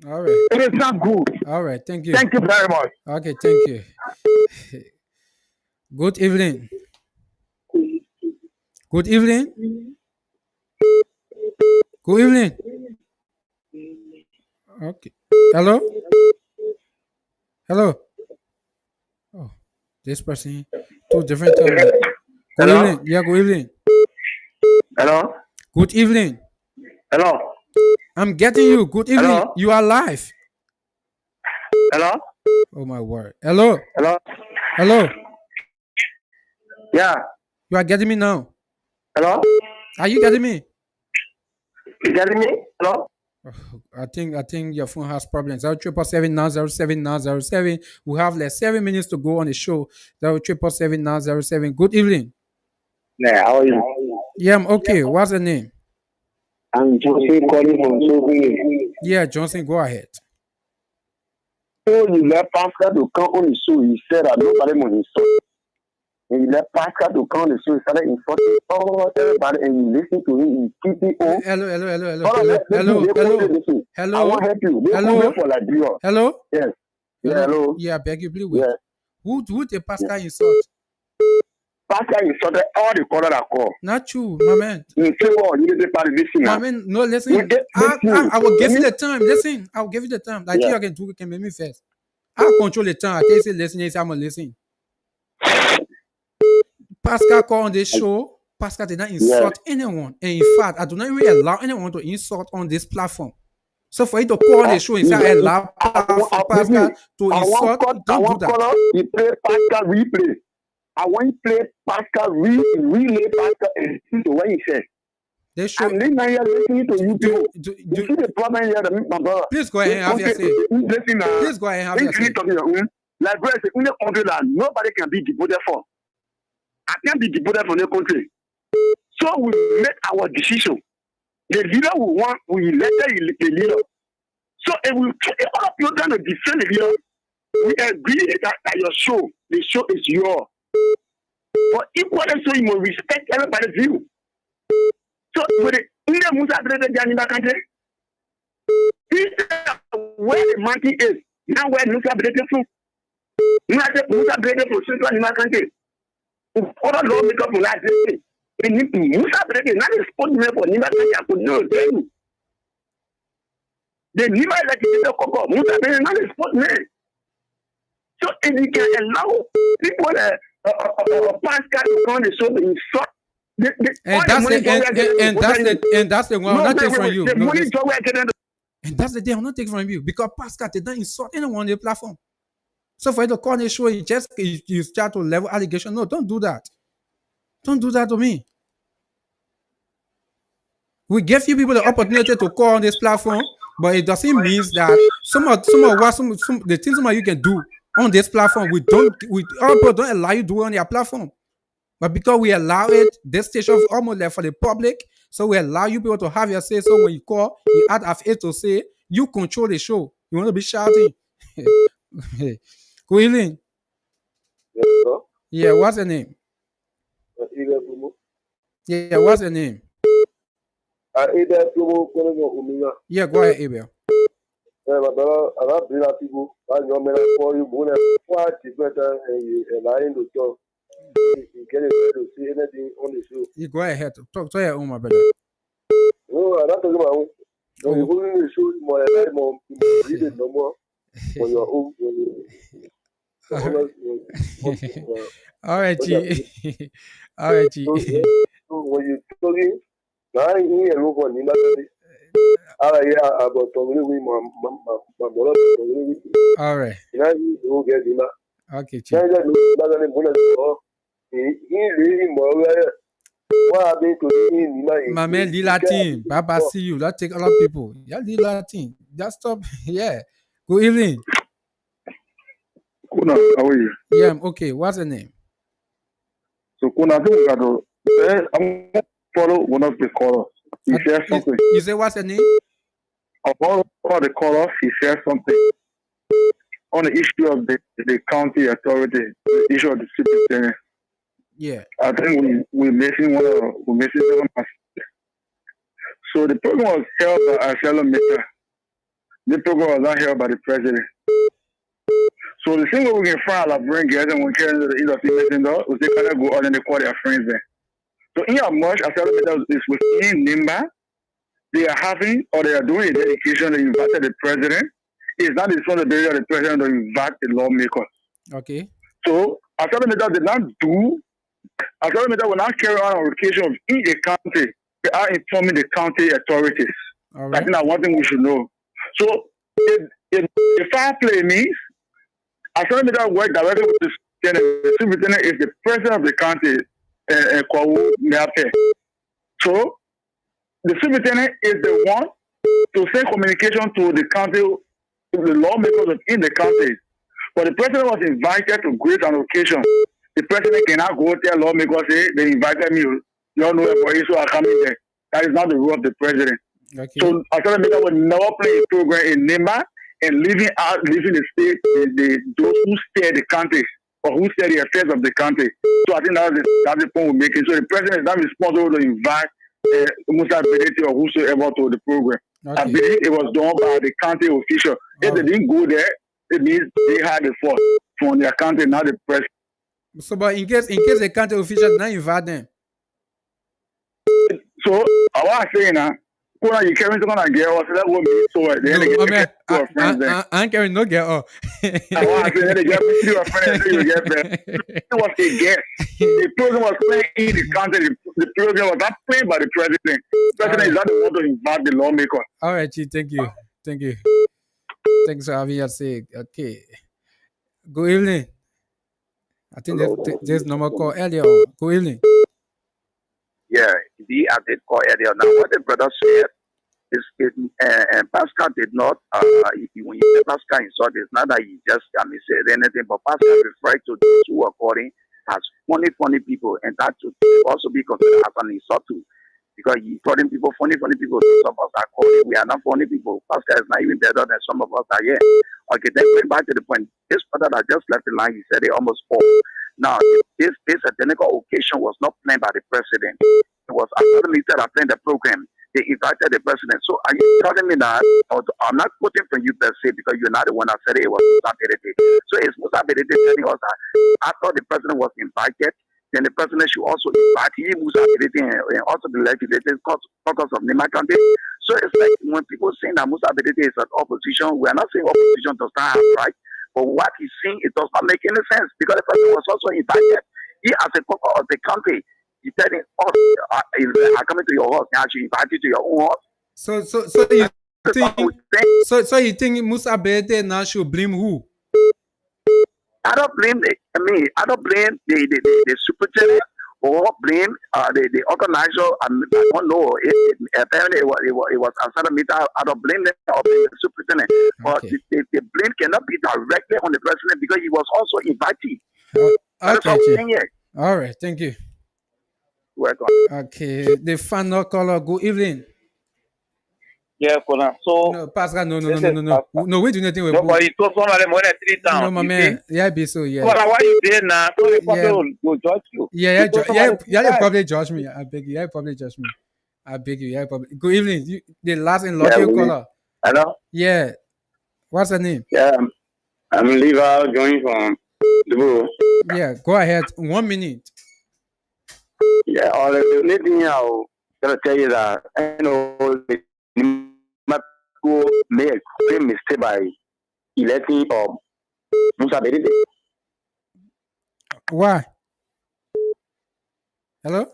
All right. It is not good. All right, thank you. Thank you very much. Okay, thank you. Good evening. Good evening. Good evening. Okay. Hello? Hello? Oh, this person, two different times. Good Hello? evening. Yeah, good evening. Hello? Good evening. Hello? I'm getting you. Good evening. Hello? You are live. Hello? Oh my word. Hello? Hello? Hello? Yeah. You are getting me now. Hello? Are you getting me? You getting me? Hello? I think your phone has problems. 0777907. We have like 7 minutes to go on the show. 0777907. Good evening. Yeah, how are you? Yeah, I'm okay. What's the name? I'm Johnson calling from Sobey. Yeah, Johnson, go ahead. So you let Pascal to come on the show. He said that nobody will insult. And you let Pascal to come on the show. He started insulting all everybody, and you listen to him. He keep it on. Hello. I want to help you. They come here for Liberia. Hello. Yes. Yeah, hello. Yeah, I beg you, please wait. Yeah. Who did Pascal insult? Pascal insulted all the color that call. Not you, my man. In favor, you need to part of this thing. My man, no, listen. I will give you the time. Listen, I'll give you the time. Like you can make me first. I'll control the time. I tell you, say listen, you say I'm gonna listen. Pascal called on this show. Pascal did not insult anyone. And in fact, I do not really allow anyone to insult on this platform. So for you to call on the show and say I allow Pascal to insult, don't do that. You play Pascal replay. I want to play Pascal relay Pascal and listen to what he said. They show. I'm listening to you too. You see the problem here, my brother. Please go ahead and have your say. Please go ahead and have your say. Like bro, it's in a country that nobody can be deported for. I can't be deported from the country. So we make our decision. The leader we want, we elect the leader. So if we all of you trying to defend the leader, we agree that the show is yours. But equally so, you must respect everybody's view. So with the India Musa Brede Janima country, where the monkey is, now where Musa Brede from? Musa Brede from Central Nima country. Other law make up for that. Musa Brede, not a spokesman for Nima country, I could know them. The Nima is like a cocoa. Musa Brede, not a spokesman. So if you can allow people Pascal to come on the show to insult. And that's the one I'm not taking from you. The money job we're getting. And that's the day I'm not taking from you because Pascal did not insult anyone on the platform. So for you to call the show, you start to level allegation. No, don't do that. Don't do that to me. We give you people the opportunity to call on this platform, but it doesn't mean that some of the things some of you can do on this platform, we all people don't allow you to do on their platform. But because we allow it, this station is almost left for the public, so we allow you people to have your say. So when you call, you add of it to say, you control the show. You want to be shouting. Quilling. Yeah, what's the name? Yeah, what's the name? Yeah, go ahead, Abel. You go ahead. Talk to your own, my brother. No, I'm not talking about own. No, you're holding the show more read it no more for your own. All right, G. All right, G. So when you're talking, now I hear a rope on the about all right. Okay, Chief. My man, Lee Latin. Baba, see you. That take a lot of people. Yeah, Lee Latin. Just stop. Yeah. Good evening. Kuna, how are you? Yeah, I'm okay. What's the name? So Kuna, I'm follow one of the callers. He shares something. You say what's the name? Of all the callers, he shares something on the issue of the county authority, the issue of the superintendent. Yeah. I think we're missing one aspect. So the program was held by Ashello Mita. The program was not held by the president. So the thing we can find out bring guys and we carry the industry meeting though, we kind of go out and they call their friends there. So in how much Ashello Mita is within NIMBA, they are having or they are doing a dedication to invite the president. It's not the responsibility of the president to invite the lawmakers. Okay. So Ashello Mita did not do. Ashello Mita will not carry on occasion of in the county. They are informing the county authorities. All right. I think that's one thing we should know. So if fair play means Ashello Mita work directly with the superintendent is the president of the county, Kwawu Meape. So the superintendent is the one to send communication to the county, to the lawmakers in the county. But the president was invited to grace an occasion The president cannot go tell lawmakers, say, they invited me. You all know for issue are coming there. That is not the role of the president. Okay. So Asala Meta will never play a program in Nema and leaving the state, those who steer the country or who steer the affairs of the country. So I think that's the point we're making. So the president is not responsible to invite Musa Bedeti or whosoever to the program. Okay. I believe it was done by the county official. If they didn't go there, it means they had the fault from their county, not the president. So, but in case the county officials not invite them. So I was saying now, you carry someone and get us, that would be so then they get to friends then. I ain't carrying no girl. I was saying they get to a friend and you get back. It was a guest. The program was playing in the country. The program was not played by the president. The president is not the one to invite the lawmaker. All right, Chief, thank you. Thanks for having us say. Okay. Good evening. I think there's no more call earlier on. Good evening. Yeah, I did call earlier. Now, what the brother said is, Pascal did not, when you say Pascal insult, it's not that he just said anything, but Pascal referred to those who are calling as funny people, and that should also be considered as an insult too. Because he calling people funny people, some of us are calling, we are not funny people. Pascal is not even better than some of us are here. Okay, then going back to the point, this brother that just left the line, he said they almost fall. Now, this identical occasion was not planned by the president. It was another leader that planned the program. They invited the president. So are you telling me that, I'm not quoting from you per se because you're not the one that said it was Musa Bedete. So it's Musa Bedete telling us that after the president was invited, then the president should also invite him, Musa Bedete, and also the legislative caucus of Nema County. So it's like when people saying that Musa Bedete is an opposition, we are not saying opposition does not have right. But what he's saying, it does not make any sense because the president was also invited. He, as a corporate of the country, he's telling us, I'm coming to your house, and I should invite you to your own house. So you think Musa Bedete now should blame who? I don't blame the superintendent or blame the organizer. I don't know. Apparently it was Asala Meta. I don't blame them or blame the superintendent. But the blame cannot be directly on the president because he was also invited. Okay, all right, thank you. Welcome. Okay, the final caller. Good evening. Yeah, Kona. So no, Pascal, no. No, we do nothing with nobody told someone more than 3 times. No, my man. Yeah, be so, yeah. But why you there now? So the public will judge you. Yeah, you probably judge me. I beg you. Yeah, probably judge me. I beg you. Yeah, probably. Good evening. The last in lottery caller. Hello? Yeah. What's the name? Yeah, I'm Liva joining from Dubu. Yeah, go ahead. 1 minute. Yeah, all the only thing I'll tell you that I know Mako made a mistake by electing Musa Bedete. Why? Hello?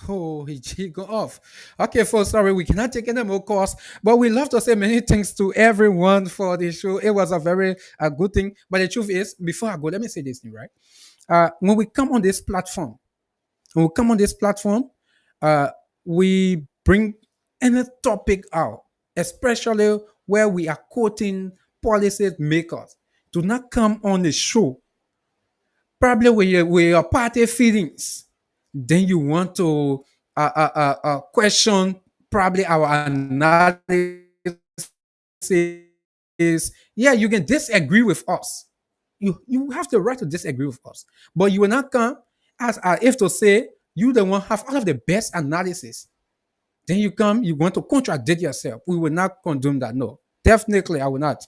Oh, he go off. Okay, folks, sorry, we cannot take any more calls, but we love to say many thanks to everyone for the show. It was a very good thing. But the truth is, before I go, let me say this thing, right? When we come on this platform, we bring any topic out, especially where we are quoting policy makers. Do not come on the show probably with your party feelings. Then you want to question probably our analysis. Yeah, you can disagree with us. You have the right to disagree with us, but you will not come as if to say you the one have all of the best analysis. Then you come, you want to contradict yourself. We will not condone that. No, definitely, I will not.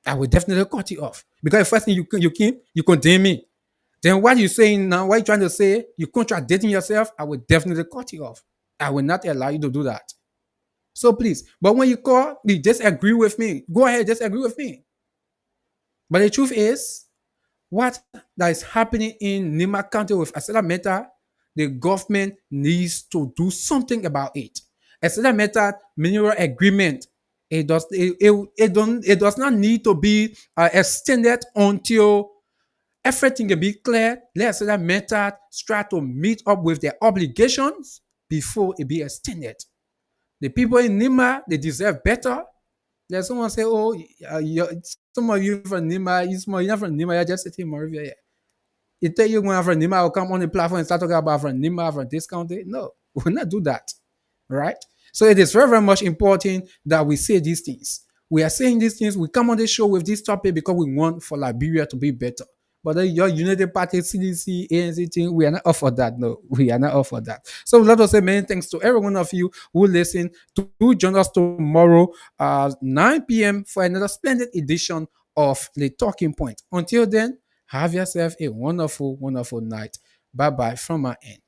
I will definitely cut you off because the first thing you condemn me. Then what you saying now? What you trying to say? You contradicting yourself. I will definitely cut you off. I will not allow you to do that. So please, but when you call, you disagree with me. Go ahead, disagree with me. But the truth is, what that is happening in Nema County with Asala Meta, the government needs to do something about it. Asala Meta mineral agreement, it does not need to be extended until everything can be clear. Let Asala Meta try to meet up with their obligations before it be extended. The people in Nema, they deserve better. There's someone say, "Oh, some of you from Nema, you're from Nema, you're just sitting in Moravia." It tell you when a friend Nima will come on the platform and start talking about friend Nima from this county. No, we will not do that. Right? So it is very, very much important that we say these things. We are saying these things. We come on the show with this topic because we want for Liberia to be better. But then your United Party, CDC, ANC thing, we are not up for that. No, we are not up for that. So let us say many thanks to every one of you who listen to join us tomorrow, 9 p.m. for another splendid edition of The Talking Point. Until then, have yourself a wonderful, wonderful night. Bye bye from my end.